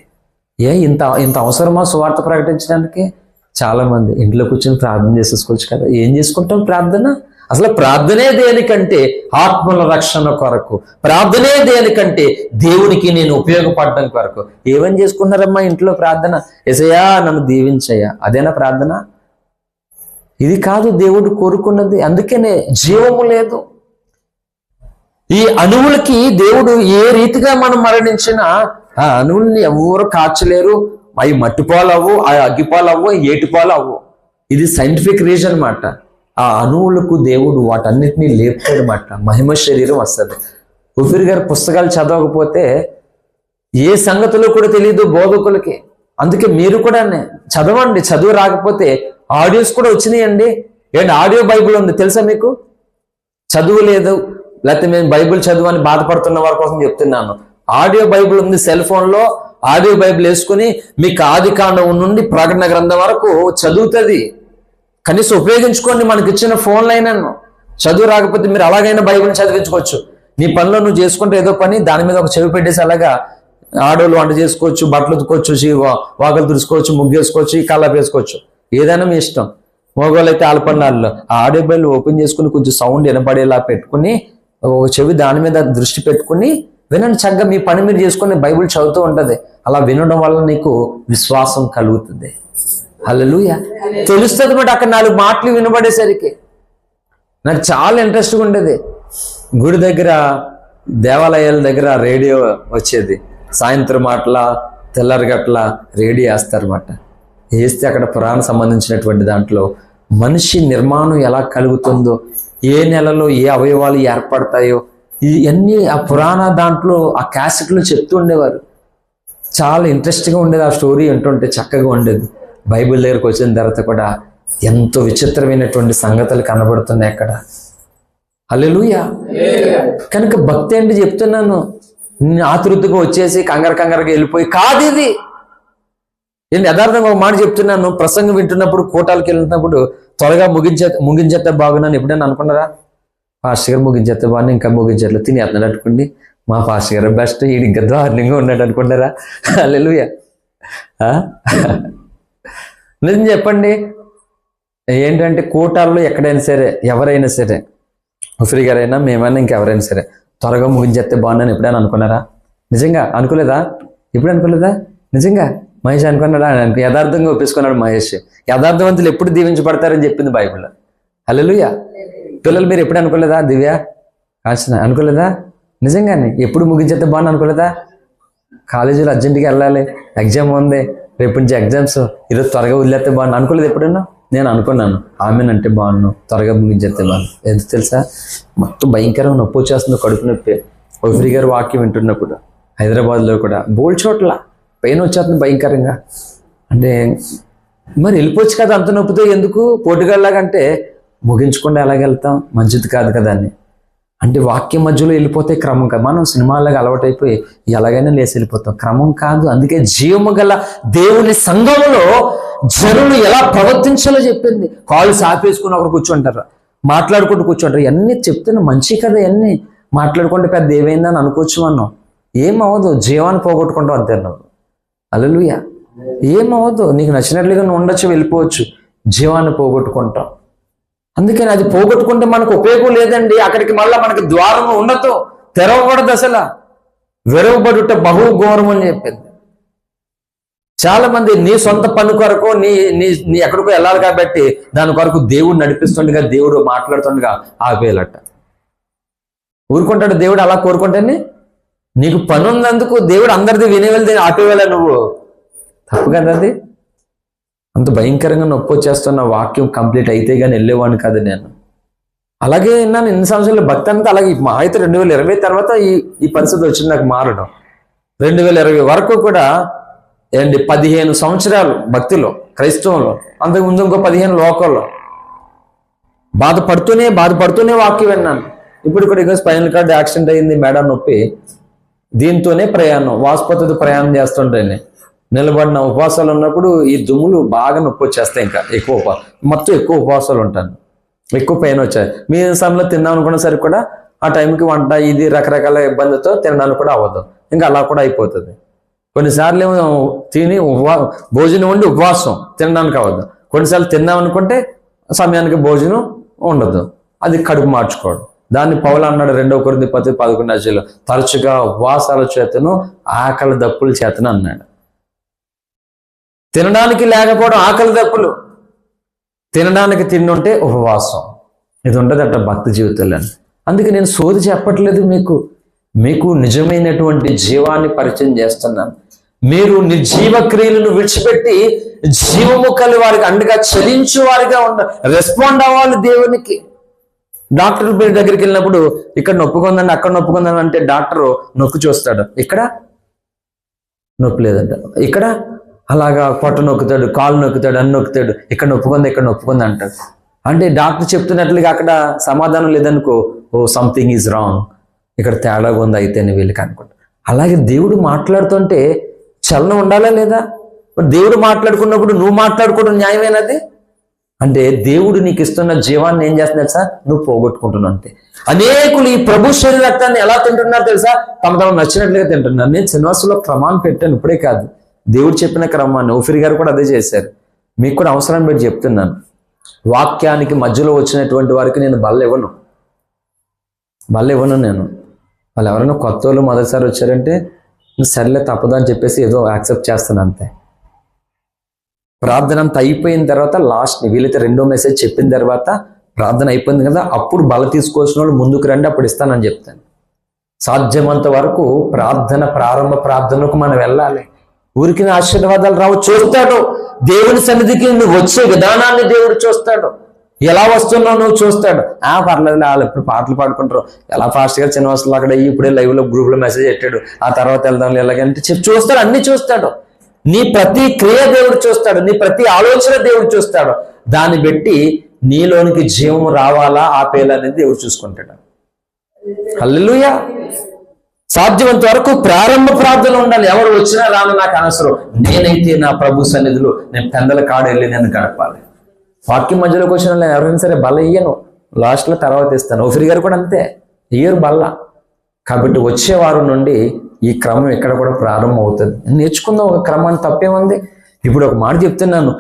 ఇంత అవసరమా సువార్త ప్రకటించడానికి? చాలా మంది ఇంట్లో కూర్చొని ప్రార్థన చేసేసుకోవచ్చు కదా. ఏం చేసుకుంటాం ప్రార్థన? అసలు ప్రార్థనే దేనికంటే ఆత్మల రక్షణ కొరకు, ప్రార్థనే దేనికంటే దేవునికి నేను ఉపయోగపడడం కొరకు. ఏమని చేసుకున్నారమ్మా ఇంట్లో ప్రార్థన? యేసయ్యా నన్ను దీవించయ్యా, అదేనా ప్రార్థన? ఇది కాదు దేవుడు కోరుకున్నది. అందుకనే జీవము లేదు. ఈ అణువులకి దేవుడు ఏ రీతిగా మనం మరణించినా ఆ అణువుల్ని ఎవరు కాల్చలేరు. అవి మట్టిపాలు అవ్వు, ఆ అగ్గిపాలు అవ్వు, ఏటిపాలు అవ్వు. ఇది సైంటిఫిక్ రీజన్ అన్నమాట. ఆ అణువులకు దేవుడు వాటన్నిటినీ లేపుతాడు అన్నమాట. మహిమ శరీరం వస్తుంది. ఉఫిర్ గారి పుస్తకాలు చదవకపోతే ఏ సంగతులు కూడా తెలియదు బోధకులకి. అందుకే మీరు కూడా చదవండి. చదువు రాకపోతే ఆడియోస్ కూడా వచ్చినాయండి. ఆడియో బైబిల్ ఉంది తెలుసా మీకు? చదువు లేదు, లేకపోతే మేము బైబిల్ చదువు బాధపడుతున్న వారి కోసం చెప్తున్నాను. ఆడియో బైబిల్ ఉంది. సెల్ ఫోన్లో ఆడియో బైబిల్ వేసుకుని మీకు ఆది కాండం నుండి ప్రకటన గ్రంథం వరకు చదువుతుంది. కనీసం ఉపయోగించుకోండి. మనకి ఇచ్చిన ఫోన్లైనా చదువు రాకపోతే మీరు అలాగైనా బైబిల్ని చదివించుకోవచ్చు. నీ పనిలో నువ్వు చేసుకుంటే ఏదో పని దాని మీద ఒక చెవి పెట్టేసి అలాగా ఆడోళ్ళు వంట చేసుకోవచ్చు, బట్టలు ఉతుకోవచ్చు, వాకలు తుడుచుకోవచ్చు, ముగ్గేసుకోవచ్చు, ఈ కల్లాపు వేసుకోవచ్చు, ఏదైనా మీ ఇష్టం. మగవాళ్ళు అయితే ఆలపన్నాళ్ళు ఆ ఆడియో బైల్ ఓపెన్ చేసుకుని కొంచెం సౌండ్ వినపడేలా పెట్టుకుని ఒక చెవి దాని మీద దృష్టి పెట్టుకుని వినండి. చక్కగా మీ పని మీరు చేసుకుని బైబిల్ చదువుతూ ఉంటది. అలా వినడం వల్ల నీకు విశ్వాసం కలుగుతుంది. హల్లెలూయా. తెలుస్తుంది బట్ అక్కడ 4 మాటలు వినబడేసరికి నాకు చాలా ఇంట్రెస్ట్గా ఉండేది. గుడి దగ్గర, దేవాలయాల దగ్గర రేడియో వచ్చేది. సాయంత్రం మాటల తెల్లరిగట్ల రేడియో వేస్తారన్నమాట. వేస్తే అక్కడ పురాణ సంబంధించినటువంటి దాంట్లో మనిషి నిర్మాణం ఎలా కలుగుతుందో, ఏ నెలలో ఏ అవయవాలు ఏర్పడతాయో ఇవన్నీ ఆ పురాణ దాంట్లో ఆ క్యాసెట్లో చెప్తూ ఉండేవారు. చాలా ఇంట్రెస్ట్గా ఉండేది. ఆ స్టోరీ వింటుంటే చక్కగా ఉండేది. బైబిల్ దగ్గరకు వచ్చిన తర్వాత కూడా ఎంతో విచిత్రమైనటువంటి సంగతులు కనబడుతున్నాయి అక్కడ. హల్లెలూయా. కనుక భక్తి అంటే చెప్తున్నాను, ఆతృతగా వచ్చేసి కంగారుగా వెళ్ళిపోయి కాదు ఇది. నేను యథార్థంగా ఒక మాట చెప్తున్నాను. ప్రసంగం వింటున్నప్పుడు, కోటాలకు వెళ్ళినప్పుడు త్వరగా ముగించేస్తే బాగున్నాను ఎప్పుడైనా అనుకున్నారా? పాస్టర్ గారు ముగించేస్తే బాగున్నా, ఇంకా ముగించట్లేదు, తినేస్తున్నాడు అనుకోండి, మా పాస్టర్ గారు బెస్ట్, ఈడు ఇంకా దారుణంగా ఉన్నాడు అనుకుంటారా? హల్లెలూయా. నిజం చెప్పండి, ఏంటంటే కోటాల్లో ఎక్కడైనా సరే, ఎవరైనా సరే, ఉఫ్రీ గారైనా మేమైనా ఇంకెవరైనా సరే త్వరగా ముగించేస్తే బాగున్నాను ఎప్పుడైనా అనుకున్నారా? నిజంగా అనుకోలేదా? ఎప్పుడు అనుకోలేదా? నిజంగా మహేష్ అనుకున్నాడా? యథార్థంగా ఒప్పేసుకున్నాడు మహేష్. యథార్థవంతులు ఎప్పుడు దీవించబడతారని చెప్పింది బైబిల్. హల్లెలూయా. పిల్లలు మీరు ఎప్పుడు అనుకోలేదా? దివ్య, కాసిన అనుకోలేదా? నిజంగానే ఎప్పుడు ముగించేస్తే బాగున్నా అనుకోలేదా? కాలేజీలో అర్జెంటుగా వెళ్ళాలి, ఎగ్జామ్ ఉంది, రేపు నుంచి ఎగ్జామ్స్, ఈరోజు త్వరగా వదిలేస్తే బాగున్నా అనుకోలేదు ఎప్పుడన్నా? నేను అనుకున్నాను, ఆమెనంటే బాగున్నాను, త్వరగా ముగించేస్తే బాగున్నాను. ఎందుకు తెలుసా? మొత్తం భయంకరంగా నొప్పి వచ్చేస్తుంది, కడుపు నొప్పి. ఉఫ్రీ గారు వాక్యం వింటున్నప్పుడు హైదరాబాద్లో కూడా బోల్డ్ చోట్ల పెయిన్ వచ్చేస్తుంది భయంకరంగా. అంటే మరి వెళ్ళిపోవచ్చు కదా అంత నొప్పితో, ఎందుకు పోటుగాళ్ళలాగంటే ముగించకుండా ఎలాగెళ్తాం? మంచిది కాదు కదా అని. అంటే వాక్యం మధ్యలో వెళ్ళిపోతే క్రమం కాదు. మనం సినిమాలాగా అలవాటైపోయి ఎలాగైనా లేచి వెళ్ళిపోతాం, క్రమం కాదు. అందుకే జీవము గల దేవుని సంఘంలో జనులు ఎలా ప్రవర్తించాలో చెప్పింది. కాళ్ళు సాపేసుకుని ఒకరు కూర్చుంటారు, మాట్లాడుకుంటూ కూర్చుంటారు. ఇవన్నీ చెప్తున్నా మంచి కదా, ఇవన్నీ మాట్లాడుకుంటే పెద్ద ఏమైందని అనుకోవచ్చు మనం. ఏమవ్వదు, జీవాన్ని పోగొట్టుకుంటాం అంతే నువ్వు. హల్లెలూయా. ఏమవ్వదు, నీకు నచ్చినట్లుగా నువ్వు ఉండొచ్చు, వెళ్ళిపోవచ్చు, జీవాన్ని పోగొట్టుకుంటాం. అందుకని అది పోగొట్టుకుంటే మనకు ఉపయోగం లేదండి. అక్కడికి మళ్ళీ మనకి ద్వారం ఉండదు, తెరవబడదు. అసలు వెరవబడుట బహు ఘోరం అని చెప్పింది. చాలా మంది నీ సొంత పని కొరకు నీ ఎక్కడికో వెళ్ళాలి కాబట్టి దాని కొరకు దేవుడు నడిపిస్తుండగా, దేవుడు మాట్లాడుతుండగా ఆపేయాలట. ఊరుకుంటాడు దేవుడు అలా కోరుకుంటేనే? నీకు పని ఉన్నందుకు దేవుడు అందరిది వినేవెళ్తే ఆపేవేళ నువ్వు, తప్పు కదా అది. అంత భయంకరంగా నొప్పి వచ్చేస్తున్న వాక్యం కంప్లీట్ అయితే కానీ వెళ్ళేవాడిని కాదు నేను. అలాగే విన్నాను ఎన్ని సంవత్సరాలు భక్తి అంతా. అలాగే మా అయితే 2020 తర్వాత ఈ పరిస్థితి వచ్చింది నాకు మారడం. 2020 వరకు కూడా 15 సంవత్సరాలు భక్తిలో, క్రైస్తవంలో, అంతకుముందు ఇంకో 15 లోకంలో బాధపడుతూనే వాక్యం విన్నాను. ఇప్పుడు కూడా స్పైనల్ కార్డ్ యాక్సిడెంట్ అయింది, మేడ నొప్పి, దీంతోనే ప్రయాణం, వాసుపతితో ప్రయాణం చేస్తుంటాను. నిలబడిన ఉపవాసాలు ఉన్నప్పుడు ఈ దుమ్ములు బాగా నొప్పి వచ్చేస్తాయి. ఇంకా ఎక్కువ ఉపవాసాలు ఉంటాను, ఎక్కువ పెయిన్ వచ్చాయి. మీ సమయంలో తిందాం అనుకున్న సరికి కూడా ఆ టైంకి వంట ఇది రకరకాల ఇబ్బందితో తినడానికి కూడా అవ్వదు, ఇంకా అలా కూడా అయిపోతుంది. కొన్నిసార్లు ఏమో భోజనం ఉండి ఉపవాసం తినడానికి అవ్వదు. కొన్నిసార్లు తిందాం అనుకుంటే సమయానికి భోజనం ఉండదు, అది కడుపు మార్చుకోవడం. దాన్ని పౌలు అన్నాడు 2 కొరింథీ 10:11 తరచుగా ఉపవాసాల చేతను ఆకలి దప్పుల చేతను అన్నాడు. తినడానికి లేకపోవడం ఆకలి దప్పులు, తినడానికి తిండుంటే ఉపవాసం. ఇది ఉండదట భక్తి జీవితంలో. అందుకే నేను సోది చెప్పట్లేదు, మీకు నిజమైనటువంటి జీవాన్ని పరిచయం చేస్తున్నాను. మీరు నిర్జీవ క్రియలను విడిచిపెట్టి జీవము కలిగి వారికి అండగా చలించు వారిగా రెస్పాండ్ అవ్వాలి దేవునికి. డాక్టర్ దగ్గరికి వెళ్ళినప్పుడు ఇక్కడ నొప్పుకుందని, అక్కడ నొప్పుకుందని అంటే డాక్టర్ నొక్కి చూస్తాడు, ఇక్కడ నొప్పి లేదంట, ఇక్కడ అలాగా పొట్ట నొక్కుతాడు, కాలు నొక్కుతాడు, అన్ని నొక్కుతాడు, ఇక్కడ నొప్పుకుంది అంటాడు. అంటే డాక్టర్ చెప్తున్నట్లుగా అక్కడ సమాధానం లేదనుకో, ఓ సంథింగ్ ఈజ్ రాంగ్, ఇక్కడ తేడాగా ఉంది అయితేనే వీళ్ళకి అనుకుంటా. అలాగే దేవుడు మాట్లాడుతుంటే చలనం ఉండాలా లేదా? దేవుడు మాట్లాడుకున్నప్పుడు నువ్వు మాట్లాడుకోవడం న్యాయమేనది? అంటే దేవుడు నీకు ఇస్తున్న జీవాన్ని ఏం చేస్తున్నా తెలుసా, నువ్వు పోగొట్టుకుంటున్నావు అంతే. అనేకులు ఈ ప్రభు శరీర రక్తాన్ని ఎలా తింటున్నారు తెలుసా, తమ నచ్చినట్లుగా తింటున్నారు. నేను శ్రీనివాసులో క్రమాన్ని పెట్టాను, ఇప్పుడే కాదు, దేవుడు చెప్పిన క్రమాన్ని. ఓఫిరి గారు కూడా అదే చేశారు. మీకు కూడా అవసరం పెట్టి చెప్తున్నాను. వాక్యానికి మధ్యలో వచ్చినటువంటి వారికి నేను బల్ల ఇవ్వను నేను. వాళ్ళు ఎవరైనా కొత్త వాళ్ళు మొదటిసారి వచ్చారంటే సర్లే తప్పదు అని చెప్పేసి ఏదో యాక్సెప్ట్ చేస్తాను అంతే. ప్రార్థన అంతా అయిపోయిన తర్వాత లాస్ట్ వీలైతే రెండో మెసేజ్ చెప్పిన తర్వాత ప్రార్థన అయిపోయింది కదా, అప్పుడు బల తీసుకోవాల్సిన వాళ్ళు ముందుకు రండి, అప్పుడు ఇస్తానని చెప్తాను. సాధ్యమంత వరకు ప్రారంభ ప్రార్థనకు మనం వెళ్ళాలి. ఊరికి ఆశీర్వాదాలు రావు, చూస్తాడు దేవుని సన్నిధికి నువ్వు వచ్చే విధానాన్ని దేవుడు చూస్తాడు. ఎలా వస్తున్నావు నువ్వు చూస్తాడు. పర్లేదు వాళ్ళు ఎప్పుడు పాటలు పాడుకుంటారు, ఎలా ఫాస్ట్గా చిన్న వస్తువులు అక్కడ ఇప్పుడే లైవ్లో గ్రూప్లో మెసేజ్ పెట్టాడు, ఆ తర్వాత వెళ్దాం ఎలాగంటే చూస్తాడు, అన్ని చూస్తాడు. నీ ప్రతి క్రియ దేవుడు చూస్తాడు, నీ ప్రతి ఆలోచన దేవుడు చూస్తాడు. దాన్ని బట్టి నీలోనికి జీవం రావాలా ఆపేయాలనేది దేవుడు చూసుకుంటాడు. హల్లెలూయా. సాధ్యమంత వరకు ప్రారంభ ప్రార్థన ఉండాలి. ఎవరు వచ్చినా రాను నాకు అనవసరం, నేనైతే నా ప్రభు సన్నిధిలో నేను పెందల కాడు వెళ్ళి నేను గడపాలి. వాక్యం మధ్యలోకి వచ్చిన ఎవరైనా సరే బల్ల ఇయ్యను, లాస్ట్లో తర్వాత ఇస్తాను. ఓఫిరి గారు కూడా అంతే, ఇయ్యరు బల్ల. కాబట్టి వచ్చేవారు నుండి ఈ క్రమం ఇక్కడ కూడా ప్రారంభం అవుతుంది. నేర్చుకుందాం ఒక క్రమాన్ని, తప్పేముంది. ఇప్పుడు ఒక మాట చెప్తున్నాను,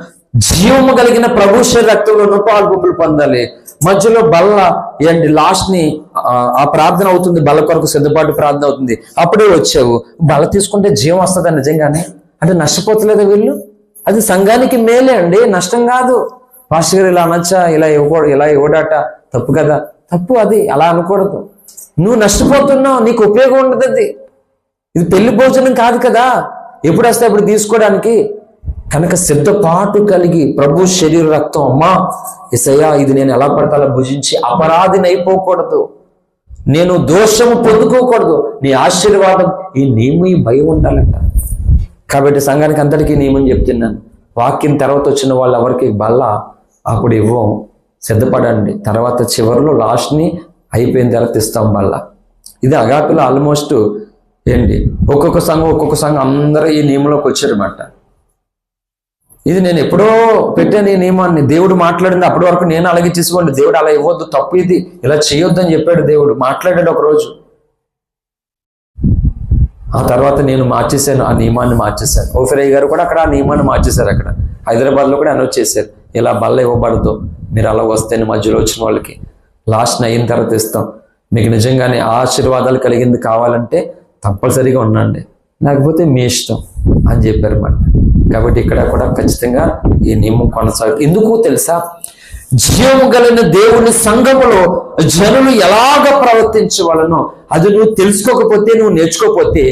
జీవము కలిగిన ప్రభు శరీర రక్తంలో పాలు గుప్పులు పొందాలి. మధ్యలో బల్ల ఏంటి లాస్ట్ ని ఆ ప్రార్థన అవుతుంది, బల్ల కొరకు సిద్ధపాటు ప్రార్థన అవుతుంది. అప్పుడే వచ్చావు, బల్ల తీసుకుంటే జీవం వస్తుందా నిజంగానే? అంటే నష్టపోతలేదా వీళ్ళు? అది సంఘానికి మేలే అండి, నష్టం కాదు. పాస్టర్ గారు ఇలా అనొచ్చా, ఇలా ఇవ్వడాట తప్పు కదా? తప్పు, అది అలా అనకూడదు. నువ్వు నష్టపోతున్నావు, నీకు ఉపయోగం ఉండదు. అది ఇది పెళ్లి భోజనం కాదు కదా, ఎప్పుడు వస్తే అప్పుడు తీసుకోవడానికి. కనుక సిద్ధపాటు కలిగి ప్రభు శరీర రక్తం, అమ్మా యేసయ్యా ఇది నేను ఎలా పడితే అలా భుజించి అపరాధిని అయిపోకూడదు, నేను దోషము పొందుకోకూడదు, నీ ఆశీర్వాదం, ఈ నియమం, ఈ భయం ఉండాలంట. కాబట్టి సంఘానికి అందరికీ నియమం చెప్తున్నాను. వాక్యం తర్వాత వచ్చిన వాళ్ళు ఎవరికి బల్ల అప్పుడు ఇవ్వం, సిద్ధపడండి. తర్వాత చివరిలో లాస్ట్ని అయిపోయిన తర్వాత ఇస్తాం బల్ల. ఇది అగాపిలో ఆల్మోస్ట్ ఏంటి ఒక్కొక్క సంఘం అందరూ ఈ నియమంలోకి వచ్చారన్నమాట. ఇది నేను ఎప్పుడో పెట్టాను ఈ నియమాన్ని, దేవుడు మాట్లాడింది అప్పటి వరకు నేను అలాగే చేసుకోండి. దేవుడు అలా ఇవ్వద్దు, తప్పు, ఇది ఇలా చేయొద్దు అని చెప్పాడు దేవుడు. మాట్లాడాడు ఒకరోజు, ఆ తర్వాత నేను మార్చేశాను, ఆ నియమాన్ని మార్చేశాను. ఓఫిరయ్య గారు కూడా అక్కడ ఆ నియమాన్ని మార్చేశారు. అక్కడ హైదరాబాద్లో కూడా అనౌన్స్ చేశారు, ఇలా బల్ల ఇవ్వబడదు, మీరు అలా వస్తేనే మధ్యలో వచ్చిన వాళ్ళకి లాస్ట్ అయిన తర్వాత ఇస్తాం. మీకు నిజంగానే ఆశీర్వాదాలు కలిగింది కావాలంటే తప్పనిసరిగా ఉండండి, లేకపోతే మీ ఇష్టం అని చెప్పారు అన్నమాట. కాబట్టి ఇక్కడ కూడా ఖచ్చితంగా ఈ నియమం కొనసాగుతుంది. ఎందుకు తెలుసా, జీవము కలిగిన దేవుని సంఘములో జనులు ఎలాగ ప్రవర్తించవలనో అది నువ్వు తెలుసుకోకపోతే, నువ్వు నేర్చుకోకపోతే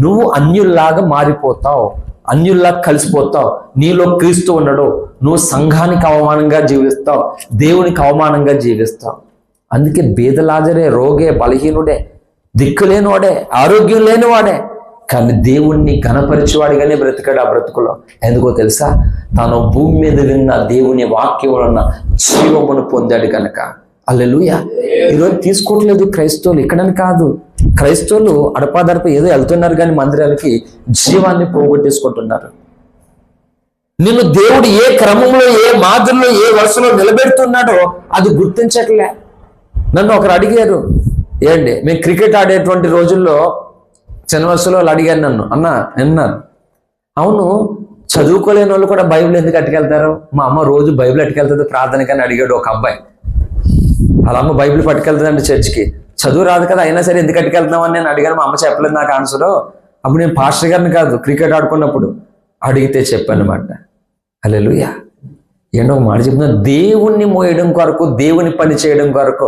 నువ్వు అన్యుల్లాగా మారిపోతావు, అన్యుల్లాగా కలిసిపోతావు. నీలో క్రీస్తు ఉండడు, నువ్వు సంఘానికి అవమానంగా జీవిస్తావు, దేవునికి అవమానంగా జీవిస్తావు. అందుకే బీదలాజరే, రోగే, బలహీనుడే, దిక్కులేనివాడే, ఆరోగ్యం లేనివాడే, కానీ దేవుణ్ణి ఘనపరిచేవాడిగానే బ్రతికాడు ఆ బ్రతుకులో. ఎందుకో తెలుసా, తాను భూమి మీద విన్న దేవుని వాక్యం వలన జీవమును పొందాడు కనుక. హల్లెలూయా. ఈరోజు తీసుకోవట్లేదు క్రైస్తవులు, ఇక్కడని కాదు, క్రైస్తవులు అడపాదడప ఏదో వెళ్తున్నారు కానీ మందిరాలకి జీవాన్ని పోగొట్టేసుకుంటున్నారు. నిన్ను దేవుడు ఏ క్రమంలో, ఏ మాదిరిలో, ఏ వరుసలో నిలబెడుతున్నాడో అది గుర్తించట్లే. నన్ను ఒకరు అడిగారు, ఏంటి మేము క్రికెట్ ఆడేటువంటి రోజుల్లో చిన్న వరుసలో వాళ్ళు అడిగారు నన్ను, అన్న విన్నారు, అవును చదువుకోలేని వాళ్ళు కూడా బైబిల్ ఎందుకు అట్టుకెళ్తారు? మా అమ్మ రోజు బైబిల్ అట్టుకెళ్తుంది ప్రార్థనకని అడిగాడు ఒక అబ్బాయి. వాళ్ళ అమ్మ బైబిల్ పట్టుకెళ్తుందండి చర్చికి, చదువు రాదు కదా, అయినా సరే ఎందుకు అట్టుకెళ్తామని నేను అడిగాను. మా అమ్మ చెప్పలేదు నాకు ఆన్సరు. అప్పుడు నేను పాస్టర్ గారిని కాదు, క్రికెట్ ఆడుకున్నప్పుడు అడిగితే చెప్పాను అన్నమాట. హల్లెలూయా. ఏంటో ఒక మాట చెప్తున్నా, దేవుణ్ణి మోయడం కొరకు, దేవుని పని చేయడం కొరకు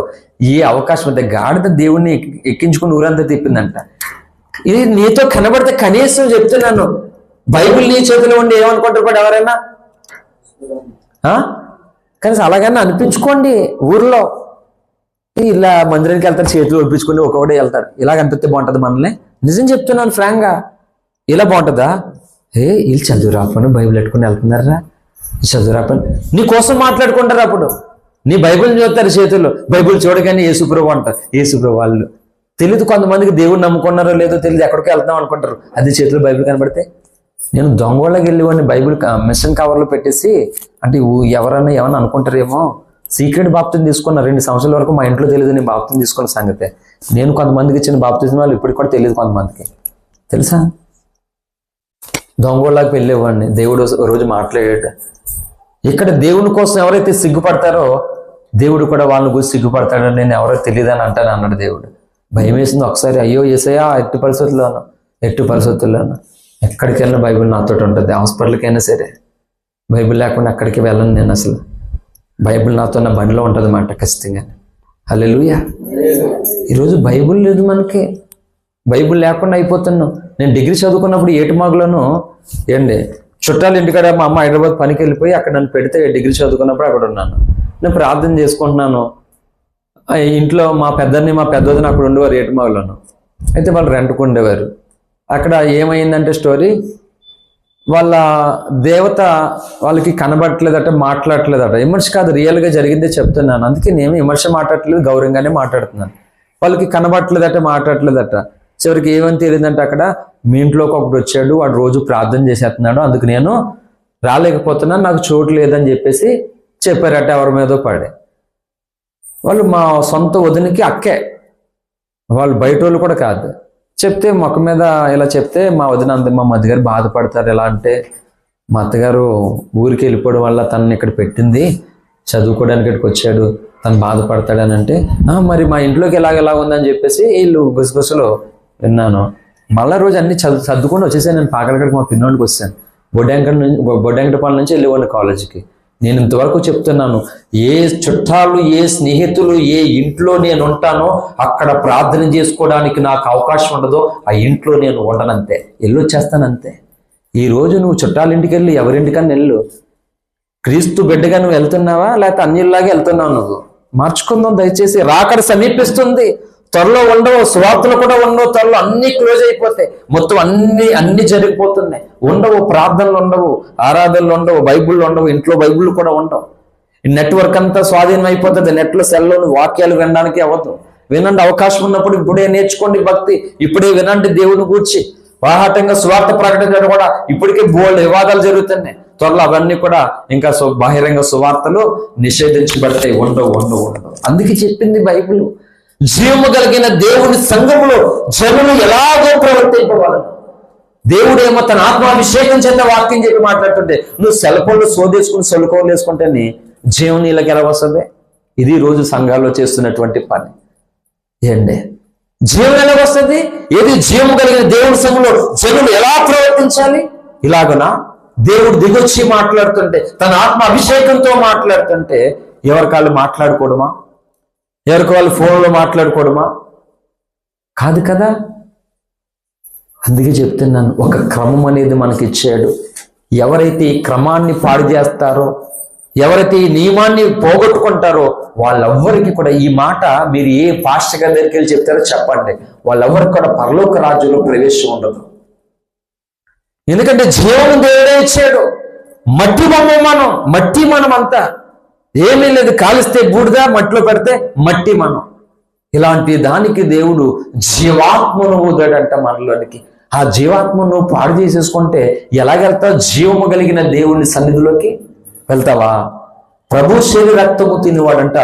ఏ అవకాశం ఉంటే గాడిద దేవుణ్ణి ఎక్కించుకుని ఊరంతా తిప్పిందంట. ఇది నీతో కనబడితే కనీసం చెప్తున్నాను, బైబిల్ నీ చేతిలో ఉండి ఏమనుకుంటారు కూడా ఎవరైనా? కనీసం అలాగైనా అనిపించుకోండి. ఊర్లో ఇలా మందిరానికి వెళ్తారు, చేతులు ఒప్పించుకుని ఒకడే వెళ్తాడు, ఇలాగ అనిపిస్తే బాగుంటుంది మనల్ని. నిజం చెప్తున్నాను ఫ్రాంక్గా, ఇలా బాగుంటుందా? వీళ్ళు చదువు రాపని బైబిల్ పెట్టుకుని వెళ్తున్నారా, చదువు రాపని నీ కోసం మాట్లాడుకుంటారు. అప్పుడు నీ బైబిల్ చూస్తారు చేతుల్లో, బైబిల్ చూడగానే యేసుప్రభు అంటారు. యేసుప్రభు వాళ్ళు తెలియదు, కొంతమందికి దేవుడు నమ్ముకున్నారో లేదో తెలియదు, ఎక్కడికి వెళ్తాం అనుకుంటారు. అది చేతిలో బైబిల్ కనబడితే నేను దొంగోళ్ళకి వెళ్ళేవాడిని బైబిల్ మిషన్ కవర్లో పెట్టేసి, అంటే ఎవరన్నా ఏమన్నా అనుకుంటారేమో, సీక్రెట్ బాప్తిజం తీసుకున్న 2 సంవత్సరాల వరకు మా ఇంట్లో తెలియదు నేను బాప్తిజం తీసుకున్న సంగతే. నేను కొంతమందికి ఇచ్చిన బాప్తిజం వాళ్ళు ఇప్పటికి కూడా తెలియదు కొంతమందికి, తెలుసా? దొంగోళ్ళకి వెళ్ళేవాడిని. దేవుడు రోజు మాట్లాడాడు. ఇక్కడ దేవుని కోసం ఎవరైతే సిగ్గుపడతారో దేవుడు కూడా వాళ్ళని గురించి సిగ్గుపడతాడని నేను ఎవరో తెలియదని అంటాను అన్నాడు దేవుడు. భయం వేసింది ఒకసారి. అయ్యో యేసయ్యా, ఎట్టి పరిస్థితుల్లోనూ ఎక్కడికి వెళ్ళిన బైబిల్ నాతో ఉంటుంది. హాస్పిటల్కి అయినా సరే బైబిల్ లేకుండా ఎక్కడికి వెళ్ళను నేను. అసలు బైబిల్ నాతో నా బండిలో ఉంటుంది అన్నమాట ఖచ్చితంగా. హల్లెలూయా. ఈరోజు బైబిల్ లేదు మనకి, బైబిల్ లేకుండా అయిపోతున్నాం. నేను డిగ్రీ చదువుకున్నప్పుడు ఏటుమాగులోను చుట్టాల ఇంటికాడ మా అమ్మ హైదరాబాద్ పనికి వెళ్ళిపోయి అక్కడ నన్ను పెడితే డిగ్రీ చదువుకున్నప్పుడు అక్కడ ఉన్నాను. నేను ప్రార్థన చేసుకుంటున్నాను. ఇంట్లో మా పెద్దోదిన అక్కడ ఉండేవారు ఏటుమాగులోను. అయితే వాళ్ళు రెంట్కు ఉండేవారు. అక్కడ ఏమైందంటే స్టోరీ, వాళ్ళ దేవత వాళ్ళకి కనబడట్లేదట, మాట్లాడట్లేదట. విమర్శ కాదు, రియల్గా జరిగిందే చెప్తున్నాను. అందుకే నేను విమర్శ మాట్లాడట్లేదు, గౌరవంగానే మాట్లాడుతున్నాను. వాళ్ళకి కనబడట్లేదట, మాట్లాడట్లేదట. చివరికి ఏమని తెలియదంటే అక్కడ మీ ఇంట్లోకి ఒకటి వచ్చాడు, వాడు రోజు ప్రార్థన చేసేస్తున్నాడు, అందుకు నేను రాలేకపోతున్నాను, నాకు చోటు లేదని చెప్పేసి చెప్పారట. ఎవరి మీదో పడే వాళ్ళు మా సొంత వదినికి అక్కే, వాళ్ళు బయట వాళ్ళు కూడా కాదు. చెప్తే మొక్క మీద ఇలా చెప్తే మా వదిన అంత మా అత్తగారు బాధపడతారు. ఎలా అంటే మా అత్తగారు ఊరికి వెళ్ళిపోవడం వల్ల తనని ఇక్కడ పెట్టింది, చదువుకోవడానికి ఇక్కడికి వచ్చాడు, తను బాధపడతాడని అంటే మరి మా ఇంట్లోకి ఎలా ఉందని చెప్పేసి వీళ్ళు గుసగుసలో విన్నాను. మళ్ళా రోజు అన్ని చదువుకొని వచ్చేసాను. నేను పాకలగడికి మా పిన్నోళ్ళకి వచ్చాను. బొడ్డంకటపాలెం నుంచి వెళ్ళేవాడిని కాలేజీకి. నేను ఇంతవరకు చెప్తున్నాను, ఏ చుట్టాలు, ఏ స్నేహితులు, ఏ ఇంట్లో నేను ఉంటానో అక్కడ ప్రార్థన చేసుకోవడానికి నాకు అవకాశం ఉండదో ఆ ఇంట్లో నేను ఉండనంతే, వెళ్ళొచ్చేస్తానంతే. ఈరోజు నువ్వు చుట్టాల ఇంటికి వెళ్ళి ఎవరింటికన్నా వెళ్ళు, క్రీస్తు బిడ్డగా నువ్వు వెళ్తున్నావా లేకపోతే అన్యుల్లాగా వెళ్తున్నావు? నువ్వు మార్చుకుందాం దయచేసి. రాకడ సమీపిస్తుంది, త్వరలో ఉండవు, సువార్తలు కూడా ఉండవు, త్వరలో అన్ని క్లోజ్ అయిపోతాయి, మొత్తం అన్ని జరిగిపోతున్నాయి. ఉండవు, ప్రార్థనలు ఉండవు, ఆరాధనలు ఉండవు, బైబుల్ ఉండవు, ఇంట్లో బైబుల్ కూడా ఉండవు. ఈ నెట్వర్క్ అంతా స్వాధీనం అయిపోతుంది. నెట్లో సెల్లోని వాక్యాలు వినడానికి అవ్వదు. వినండి, అవకాశం ఉన్నప్పుడు ఇప్పుడే నేర్చుకోండి భక్తి, ఇప్పుడే వినండి దేవుని గూర్చి. బాహాటంగా సువార్త ప్రకటించడం కూడా ఇప్పటికే బోల్డ్ వివాదాలు జరుగుతున్నాయి. త్వరలో అవన్నీ కూడా ఇంకా బహిరంగ సువార్తలు నిషేధించబడతాయి. ఉండవు. అందుకే చెప్పింది బైబిల్, జీవము కలిగిన దేవుని సంఘములో జనులు ఎలాగో ప్రవర్తింపవాలను. దేవుడేమో తన ఆత్మాభిషేకం చెందిన వాక్యం చెప్పి మాట్లాడుతుంటే నువ్వు సెల్ ఫోన్లు సోదేసుకుని సెల్కోలు వేసుకుంటేనే జీవం నీళ్ళకి ఎలా వస్తుంది? ఇది రోజు సంఘాల్లో చేస్తున్నటువంటి పని. జీవం ఎలా వస్తుంది? ఏది జీవము కలిగిన దేవుని సంఘంలో జనులు ఎలా ప్రవర్తించాలి? ఇలాగనా దేవుడు దిగొచ్చి మాట్లాడుతుంటే, తన ఆత్మ అభిషేకంతో మాట్లాడుతుంటే ఎవరికి వాళ్ళు మాట్లాడుకోవడమా? ఎవరికి వాళ్ళు ఫోన్లో మాట్లాడుకోవడమా? కాదు కదా. అందుకే చెప్తున్నాను, ఒక క్రమం అనేది మనకి ఇచ్చాడు. ఎవరైతే ఈ క్రమాన్ని పాడు చేస్తారో, ఎవరైతే ఈ నియమాన్ని పోగొట్టుకుంటారో వాళ్ళెవ్వరికి కూడా, ఈ మాట మీరు ఏ పాస్టర్ గారి దగ్గరికి వెళ్ళి చెప్తారో చెప్పండి, వాళ్ళెవ్వరికి కూడా పరలోక రాజ్యంలో ప్రవేశం ఉండదు. ఎందుకంటే జీవము దేవుడే ఇచ్చాడు. మట్టి మనం అంతా ఏమీ లేదు, కాలిస్తే బూడిద, మట్టిలో పెడితే మట్టి మనం. ఇలాంటి దానికి దేవుడు జీవాత్మను ఊదాడంట మనలోనికి. ఆ జీవాత్మను పాడు చేసేసుకుంటే ఎలాగెళ్తావు? జీవము కలిగిన దేవుని సన్నిధిలోకి వెళ్తావా? ప్రభు శరీర రక్తము తినేవాడంట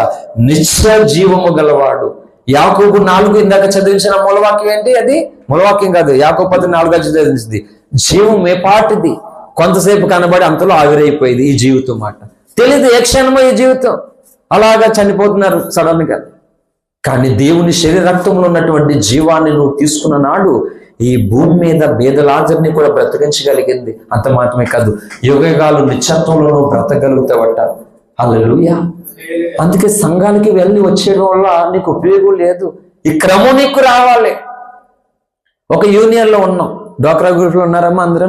నిత్య జీవము గలవాడు. యాకోబు 4 ఇందాక చదివించిన మూలవాక్యం ఏంటి? అది మూలవాక్యం కాదు, యాకోబు 14 చదివించింది. జీవం ఏపాటిది, కొంతసేపు కనబడి అంతలో ఆవిరైపోయింది ఈ జీవితం మాట. తెలీదు ఏ క్షణమో ఈ జీవితం, అలాగా చనిపోతున్నారు సడన్ గా. కానీ దేవుని శరీర రక్తంలో ఉన్నటువంటి జీవాన్ని నువ్వు తీసుకున్న నాడు ఈ భూమి మీద బేదలాజర్ని కూడా బ్రతికించగలిగింది. అంత మాత్రమే కాదు, యుగగాలు నిత్యత్వంలో నువ్వు బ్రతకగలుగుతావట. హల్లెలూయా. అందుకే సంఘానికి వెళ్ళి వచ్చేయడం వల్ల నీకు ఉపయోగం లేదు. ఈ క్రమం నీకు రావాలి. ఒక యూనియన్లో ఉన్నాం, డ్వాక్రా గ్రూప్లో ఉన్నారమ్మా? అందరూ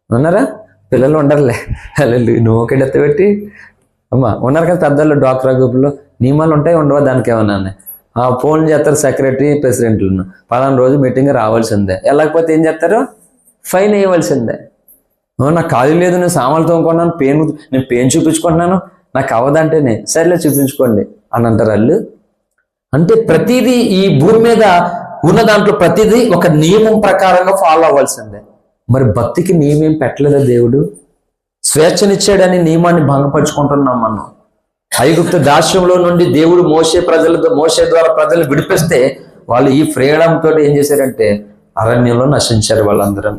ఉన్నారా? పిల్లలు ఉండరులే. హల్లెలూయా. నువ్వు ఒకటి ఎత్తబెట్టి అమ్మా ఉన్నారు కదా పెద్దలు డ్వాక్రా గ్రూప్లో. నియమాలు ఉంటాయి, ఉండవా? దానికి ఏమన్నా ఫోన్ చేస్తారు సెక్రటరీ, ప్రెసిడెంట్లు, పలానా రోజు మీటింగ్ రావాల్సిందే, వెళ్ళకపోతే ఏం చేస్తారు? ఫైన్ వేయవలసిందే. నాకు ఖాళీ లేదు, నేను సామాన్లు తోముకున్నాను, నేను పెయిన్ చూపించుకుంటున్నాను, నాకు అవ్వదంటేనే సరేలే చూపించుకోండి అని అంటారు వాళ్ళు. అంటే ప్రతిదీ ఈ భూమి మీద ఉన్న దాంట్లో ప్రతిదీ ఒక నియమం ప్రకారంగా ఫాలో అవ్వాల్సిందే. మరి భక్తికి నియమేం పెట్టలేదా దేవుడు? స్వేచ్ఛనిచ్చాడని నియమాన్ని భంగపరుచుకుంటున్నాం మనం. ఐగుప్తు దాస్యంలో నుండి దేవుడు మోసే ద్వారా ప్రజలు విడిపిస్తే వాళ్ళు ఈ ఫ్రీడమ్ తోటి ఏం చేశారంటే అరణ్యంలో నశించారు వాళ్ళందరూ.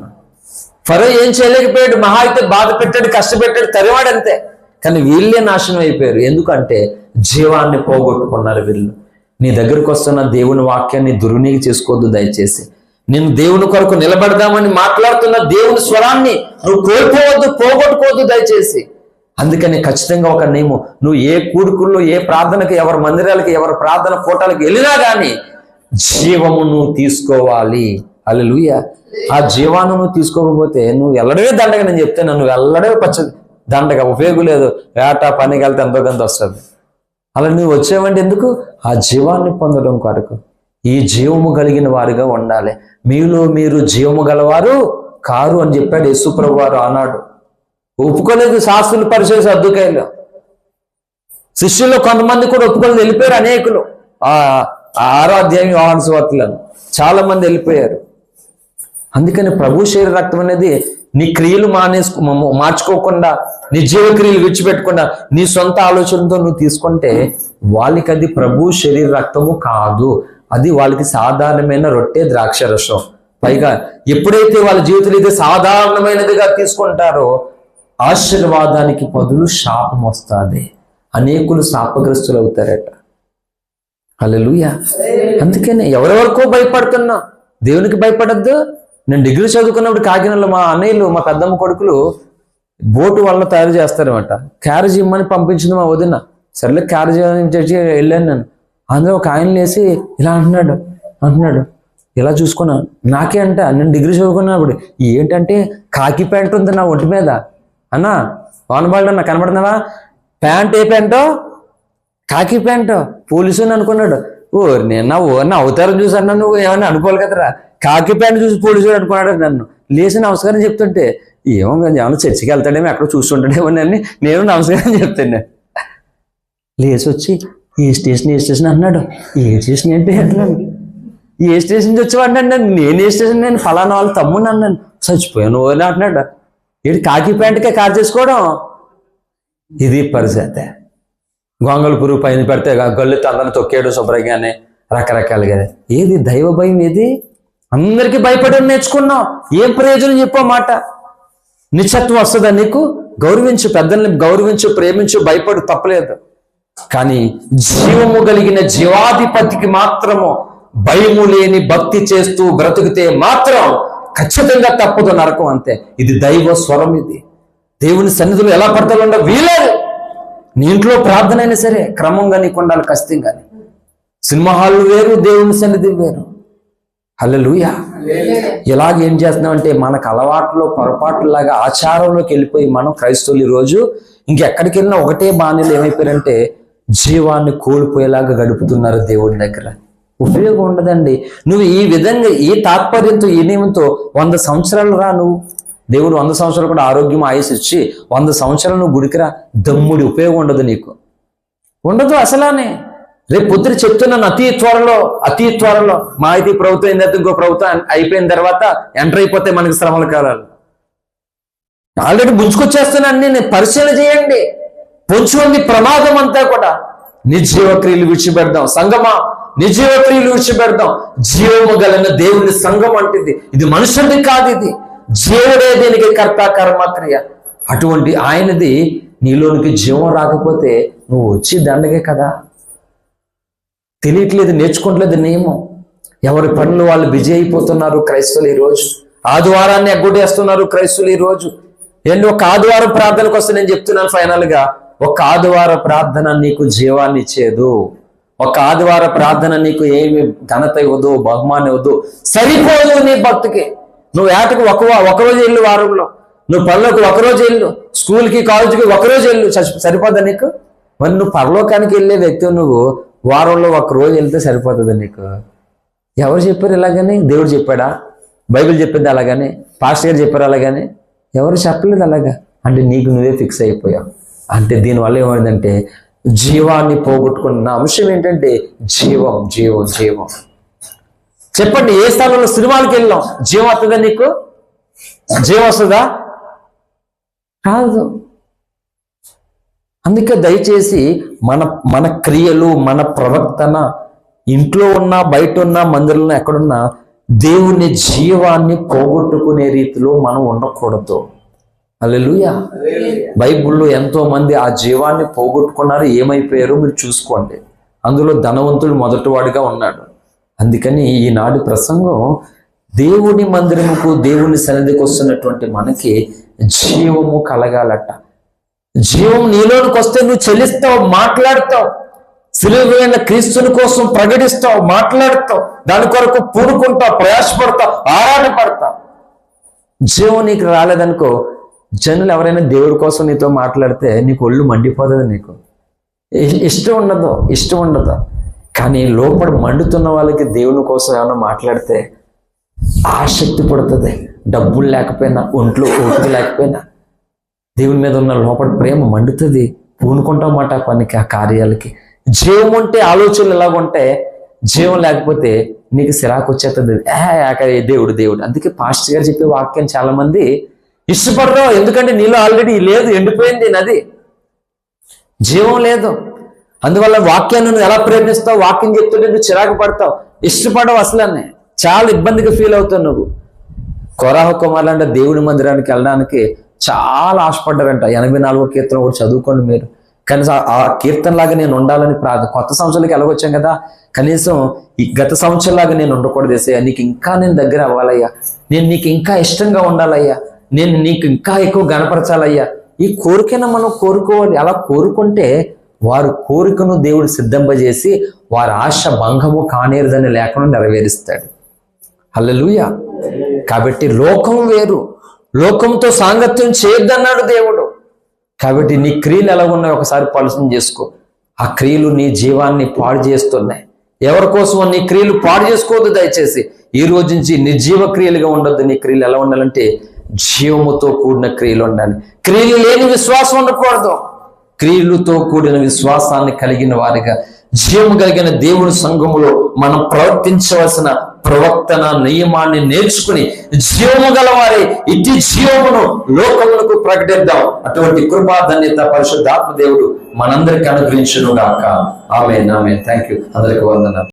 ఫరో ఏం చేయలేకపోయాడు, మహా అయితే బాధ పెట్టాడు, కష్టపెట్టాడు, తరివాడంతే. కానీ వీళ్ళే నాశనం అయిపోయారు. ఎందుకంటే జీవాన్ని పోగొట్టుకున్నారు వీళ్ళు. నీ దగ్గరకు వస్తున్న దేవుని వాక్యాన్ని దుర్వినియోగం చేసుకోవద్దు దయచేసి. నేను దేవుని కొరకు నిలబడదామని మాట్లాడుతున్న దేవుని స్వరాన్ని నువ్వు కోల్పోవద్దు, పోగొట్టుకోవద్దు దయచేసి. అందుకని ఖచ్చితంగా ఒక నియమం, నువ్వు ఏ కూడుకుల్లో ఏ ప్రార్థనకి, ఎవరి మందిరాలకి, ఎవరి ప్రార్థన కోటాలకు వెళ్ళినా కానీ జీవము నువ్వు తీసుకోవాలి. హల్లెలూయా. ఆ జీవాన్ని నువ్వు తీసుకోకపోతే నువ్వు వెళ్ళడమే దండగా. నేను చెప్తాను, నువ్వు వెళ్ళడమే దండగా, ఉపయోగం లేదు. వేట పనికి వెళ్తే ఎంతో కొంత వస్తుంది. అలా నువ్వు వచ్చేవంటే ఎందుకు? ఆ జీవాన్ని పొందడం కొరకు. ఈ జీవము కలిగిన వారుగా ఉండాలి. మీలో మీరు జీవము గలవారు కారు అని చెప్పాడు యేసు ప్రభువు వారు ఆనాడు. ఒప్పుకోలేదు శాస్త్రులు, పరిచయ సద్దుకాయలు. శిష్యుల్లో కొంతమంది కూడా ఒప్పుకోలేదు, వెళ్ళిపోయారు అనేకులు. ఆ 6వ అధ్యాయం యోహాను సువార్తలను చాలా మంది వెళ్ళిపోయారు. అందుకని ప్రభు శరీర రక్తం అనేది నీ క్రియలు మార్చుకోకుండా, నీ జీవ క్రియలు విడిచిపెట్టకుండా నీ సొంత ఆలోచనతో నువ్వు తీసుకుంటే వాళ్ళకి అది ప్రభు శరీర రక్తము కాదు. అది వాళ్ళకి సాధారణమైన రొట్టె ద్రాక్ష రసం. పైగా ఎప్పుడైతే వాళ్ళ జీవితంలో అయితే సాధారణమైనదిగా తీసుకుంటారో ఆశీర్వాదానికి బదులు శాపం వస్తుంది. అనేకులు శాపగ్రస్తులు అవుతారట. హల్లెలూయా. అందుకనే ఎవరెవరికో భయపడుతున్నా దేవునికి భయపడద్దు. నేను డిగ్రీ చదువుకున్నప్పుడు కాకినాడలో మా అన్నయ్యలు, మా పెద్దమ్మ కొడుకులు బోటు వల్ల తయారు చేస్తారన్నమాట. క్యారేజ్ ఇమ్మని పంపించింది మా వదిన. సర్లే క్యారేజ్ చేసి వెళ్ళాను నేను. అందులో ఒక ఆయన లేసి ఇలా అంటున్నాడు ఇలా చూసుకున్నాను. నాకే అంట, నేను డిగ్రీ చదువుకున్నప్పుడు ఏంటంటే కాకి ప్యాంట్ ఉంది నా ఒంటి మీద. అన్నా వానబాళ్ళు అన్న కనబడుతున్నావా? ప్యాంట్ ఏ ప్యాంటో? కాకి ప్యాంటు. పోలీసుని అనుకున్నాడు. నేను అవతారం చూసాను, నువ్వు ఏమన్నా అనుకోవాలి కదరా. కాకి ప్యాంట్ చూసి పోలీసుడు అనుకున్నాడు నన్ను. లేచి నమస్కారం చెప్తుంటే ఏమన్నా చర్చికి వెళ్తాడేమో, ఎక్కడ చూస్తుంటాడేమో అని నేను నమస్కారం చెప్తాను. లేచి వచ్చి ఏ స్టేషన్ అన్నాడు. ఏ స్టేషన్ ఏంటి అంటున్నాను. ఏ స్టేషన్ నుంచి వచ్చేవాడిని అన్నాను. నేను ఏ స్టేషన్, నేను ఫలానా వాళ్ళు తమ్ముని అన్నాను. చచ్చిపోయాను అని అంటున్నాడు. ఏంటి కాకి ప్యాంట్కే కార్ చేసుకోవడం? ఇది పరిస్థితి. గొంగళ పురుగు పైన పెడితే గొల్లెత్తి అందరిని తొక్కేయడం శుభ్రంగానే రకరకాలుగా. ఏది దైవ భయం? ఏది? అందరికీ భయపడడం నేర్చుకున్నావు, ఏం ప్రయోజనం చెప్పో మాట. నిశ్చత్వం వస్తుందా నీకు? గౌరవించు, పెద్దల్ని గౌరవించు, ప్రేమించు, భయపడు, తప్పలేదు. కానీ జీవము కలిగిన జీవాధిపతికి మాత్రము భయము లేని భక్తి చేస్తూ బ్రతుకుతే మాత్రం ఖచ్చితంగా తప్పదు నరకం, అంతే. ఇది దైవ స్వరం. ఇది దేవుని సన్నిధిలో ఎలా పడతాలో వీలేదు. నీ ఇంట్లో ప్రార్థన అయినా సరే క్రమంగా నీకు ఉండాలి, ఖచ్చితంగానే. సినిమా హాళ్ళు వేరు, దేవుని సన్నిధి వేరు. హల్లెలూయా. ఇలాగేం చేస్తున్నామంటే మనకు అలవాట్లో పొరపాటులాగా ఆచారంలోకి వెళ్ళిపోయి మనం క్రైస్తవులు ఈరోజు ఇంకెక్కడికి వెళ్ళినా ఒకటే బాణీలు ఏమైపోయారంటే జీవాన్ని కోల్పోయేలాగా గడుపుతున్నారు దేవుడి దగ్గర. ఉపయోగం ఉండదండి. నువ్వు ఈ విధంగా ఈ తాత్పర్యంతో, ఈ నియమంతో 100 సంవత్సరాలు రా. నువ్వు దేవుడు 100 సంవత్సరాలు కూడా ఆరోగ్యం ఆయుష్ ఇచ్చి 100 సంవత్సరాలు నువ్వు గుడికిరా, దమ్ముడి ఉపయోగం ఉండదు నీకు, ఉండదు అసలానే. రేపు పొద్దున చెప్తున్నాను, అతి త్వరలో మా అయితే ప్రభుత్వం అయిన తర్వాత ఇంకో ప్రభుత్వం అయిపోయిన తర్వాత ఎంటర్ అయిపోతే మనకి శ్రమల కాలాలు ఆల్రెడీ ముంచుకొచ్చేస్తున్నాను. నేను పరిశీలన చేయండి. పొంచి ఉంది ప్రమాదం అంతా కూడా. నిర్జీవ క్రియలు విడిచిపెడదాం సంగమా, నిర్జీవ క్రియలు విడిచిపెడదాం. జీవము గలన దేవుని సంఘం అంటుంది. ఇది మనుషుడిది కాదు, ఇది జీవుడే దీనికి కర్త కర్మక్రియ. అటువంటి ఆయనది నీలోనికి జీవం రాకపోతే నువ్వు వచ్చి దండగే కదా. తెలియట్లేదు, నేర్చుకోవట్లేదు నియమం. ఎవరి పనులు వాళ్ళు బిజీ అయిపోతున్నారు క్రైస్తవులు ఈరోజు. ఆదివారాన్ని ఎగ్గొట్టేస్తున్నారు క్రైస్తవులు ఈరోజు. ఏంటి, ఒక ఆదివారం ప్రార్థనకు వస్తే నేను చెప్తున్నాను ఫైనల్ గా, ఒక ఆదివార ప్రార్థన నీకు జీవాన్ని ఇచ్చేదు. ఒక ఆదివార ప్రార్థన నీకు ఏమి ఘనత ఇవ్వదు, బహుమానం ఇవ్వదు, సరిపోదు నీ భక్తికి. నువ్వు ఏటకు ఒకరోజు వెళ్ళు, వారంలో నువ్వు పనులకు ఒకరోజు వెళ్ళు, స్కూల్కి కాలేజీకి ఒకరోజు వెళ్ళు, సరిపోద్దా నీకు? మరి నువ్వు పరలోకానికి వెళ్ళే వ్యక్తి, నువ్వు వారంలో ఒకరోజు వెళ్తే సరిపోతుంది నీకు? ఎవరు చెప్పారు ఇలాగని? దేవుడు చెప్పాడా? బైబిల్ చెప్పింది అలాగని? పాస్టర్ గారు చెప్పారు అలాగని? ఎవరు చెప్పలేదు అలాగా. అంటే నీకు నువ్వే ఫిక్స్ అయిపోయావు. అంటే దీనివల్ల ఏమైందంటే జీవాన్ని పోగొట్టుకున్న అంశం ఏంటంటే జీవం జీవం జీవం. చెప్పండి, ఏ స్థలంలో సినిమాలకు వెళ్ళాం, జీవం వస్తుందా నీకు? జీవం వస్తుందా? రాదు. అందుకే దయచేసి మన మన క్రియలు, మన ప్రవర్తన, ఇంట్లో ఉన్నా బయట ఉన్నా మందిరంలో ఎక్కడున్నా దేవుని జీవాన్ని పోగొట్టుకునే రీతిలో మనం ఉండకూడదు. హల్లెలూయా. బైబిల్లో ఎంతో మంది ఆ జీవాన్ని పోగొట్టుకున్నారు, ఏమైపోయారో మీరు చూసుకోండి. అందులో ధనవంతుడు మొదటివాడిగా ఉన్నాడు. అందుకని ఈనాటి ప్రసంగం దేవుని మందిరముకు, దేవుని సన్నిధికి వస్తున్నటువంటి మనకి జీవము కలగాలట. జీవం నీలోనికి వస్తే నువ్వు చెల్లిస్తావు, మాట్లాడతావు, సిలువైన క్రీస్తుని కోసం ప్రకటిస్తావు, మాట్లాడతావు, దాని కొరకు పూనుకుంటావు, ప్రయాసపడతావు, ఆరాటపడతావు. జీవం నీకు రాలేదనుకో, జనులు ఎవరైనా దేవుడి కోసం నీతో మాట్లాడితే నీకు ఒళ్ళు మండిపోతుంది, నీకు ఇష్టం ఉండదు. కానీ లోపల మండుతున్న వాళ్ళకి దేవుని కోసం ఏమైనా మాట్లాడితే ఆసక్తి పడుతుంది. డబ్బులు లేకపోయినా, ఒంట్లో ఓపిక లేకపోయినా దేవుని మీద ఉన్న లోపల ప్రేమ మండుతుంది, పూనుకుంటామాట పనికి, ఆ కార్యాలకి. జీవం ఉంటే ఆలోచనలు ఎలాగుంటే, జీవం లేకపోతే నీకు సిరాకు వచ్చేస్తుంది. దేవుడు. అందుకే పాస్టర్ గారు చెప్పే వాక్యాన్ని చాలా మంది ఇష్టపడరు. ఎందుకంటే నీలో ఆల్రెడీ లేదు, ఎండిపోయింది నది, జీవం లేదు. అందువల్ల వాక్యాన్ని నువ్వు ఎలా ప్రేమిస్తావు, వాక్యం చెప్తుంటే నువ్వు చిరాకు పడతావు, ఇష్టపడవు, అసలనే చాలా ఇబ్బందిగా ఫీల్ అవుతావు నువ్వు. కొరాహు కుమారులు అంటే దేవుని మందిరానికి వెళ్ళడానికి చాలా ఆశపడ్డారంట. 84వ కీర్తన కూడా చదువుకోండి మీరు. కనీసం ఆ కీర్తనలాగా నేను ఉండాలని కొత్త సంవత్సరాలకి వెళ్ళగొచ్చాం కదా, కనీసం ఈ గత సంవత్సరంలాగా నేను ఉండకూడదు ఏసయ్యా, నీకు ఇంకా నేను దగ్గర అవ్వాలయ్యా, నేను నీకు ఇంకా ఇష్టంగా ఉండాలయ్యా, నేను నీకు ఇంకా ఎక్కువ గణపరచాలయ్యా. ఈ కోరికను మనం కోరుకోవాలి. అలా కోరుకుంటే వారు కోరికను దేవుడు సిద్ధింపజేసి వారి ఆశ భంగము కానేరుదని లేకుండా నెరవేరుస్తాడు. హల్లెలూయా. కాబట్టి లోకం వేరు, లోకంతో సాంగత్యం చేయొద్దన్నాడు దేవుడు. కాబట్టి నీ క్రియలు ఎలా ఉన్నాయో ఒకసారి పరిశీలన చేసుకో. ఆ క్రియలు నీ జీవాన్ని పాడు చేస్తున్నాయి. ఎవరి కోసం నీ క్రియలు పాడు చేసుకోవద్దు. దయచేసి ఈ రోజు నుంచి నిర్జీవ క్రియలుగా ఉండొద్దు. నీ క్రియలు ఎలా ఉండాలంటే జీవముతో కూడిన క్రియలు ఉండాలి. క్రియలు లేని విశ్వాసం ఉండకూడదు. క్రియలతో కూడిన విశ్వాసాన్ని కలిగిన వారిగా, జీవము కలిగిన దేవుని సంఘములో మనం ప్రవర్తించవలసిన ప్రవర్తన నియమాన్ని నేర్చుకుని జీవము గలవారి ఇట్టి జీవమును లోకములకు ప్రకటిద్దాం. అటువంటి కృపా ధన్యత పరిశుద్ధాత్మ దేవుడు మనందరికీ అనుగ్రహించును గాక. ఆమేన్. Thank you. అందరికీ వందనాలు.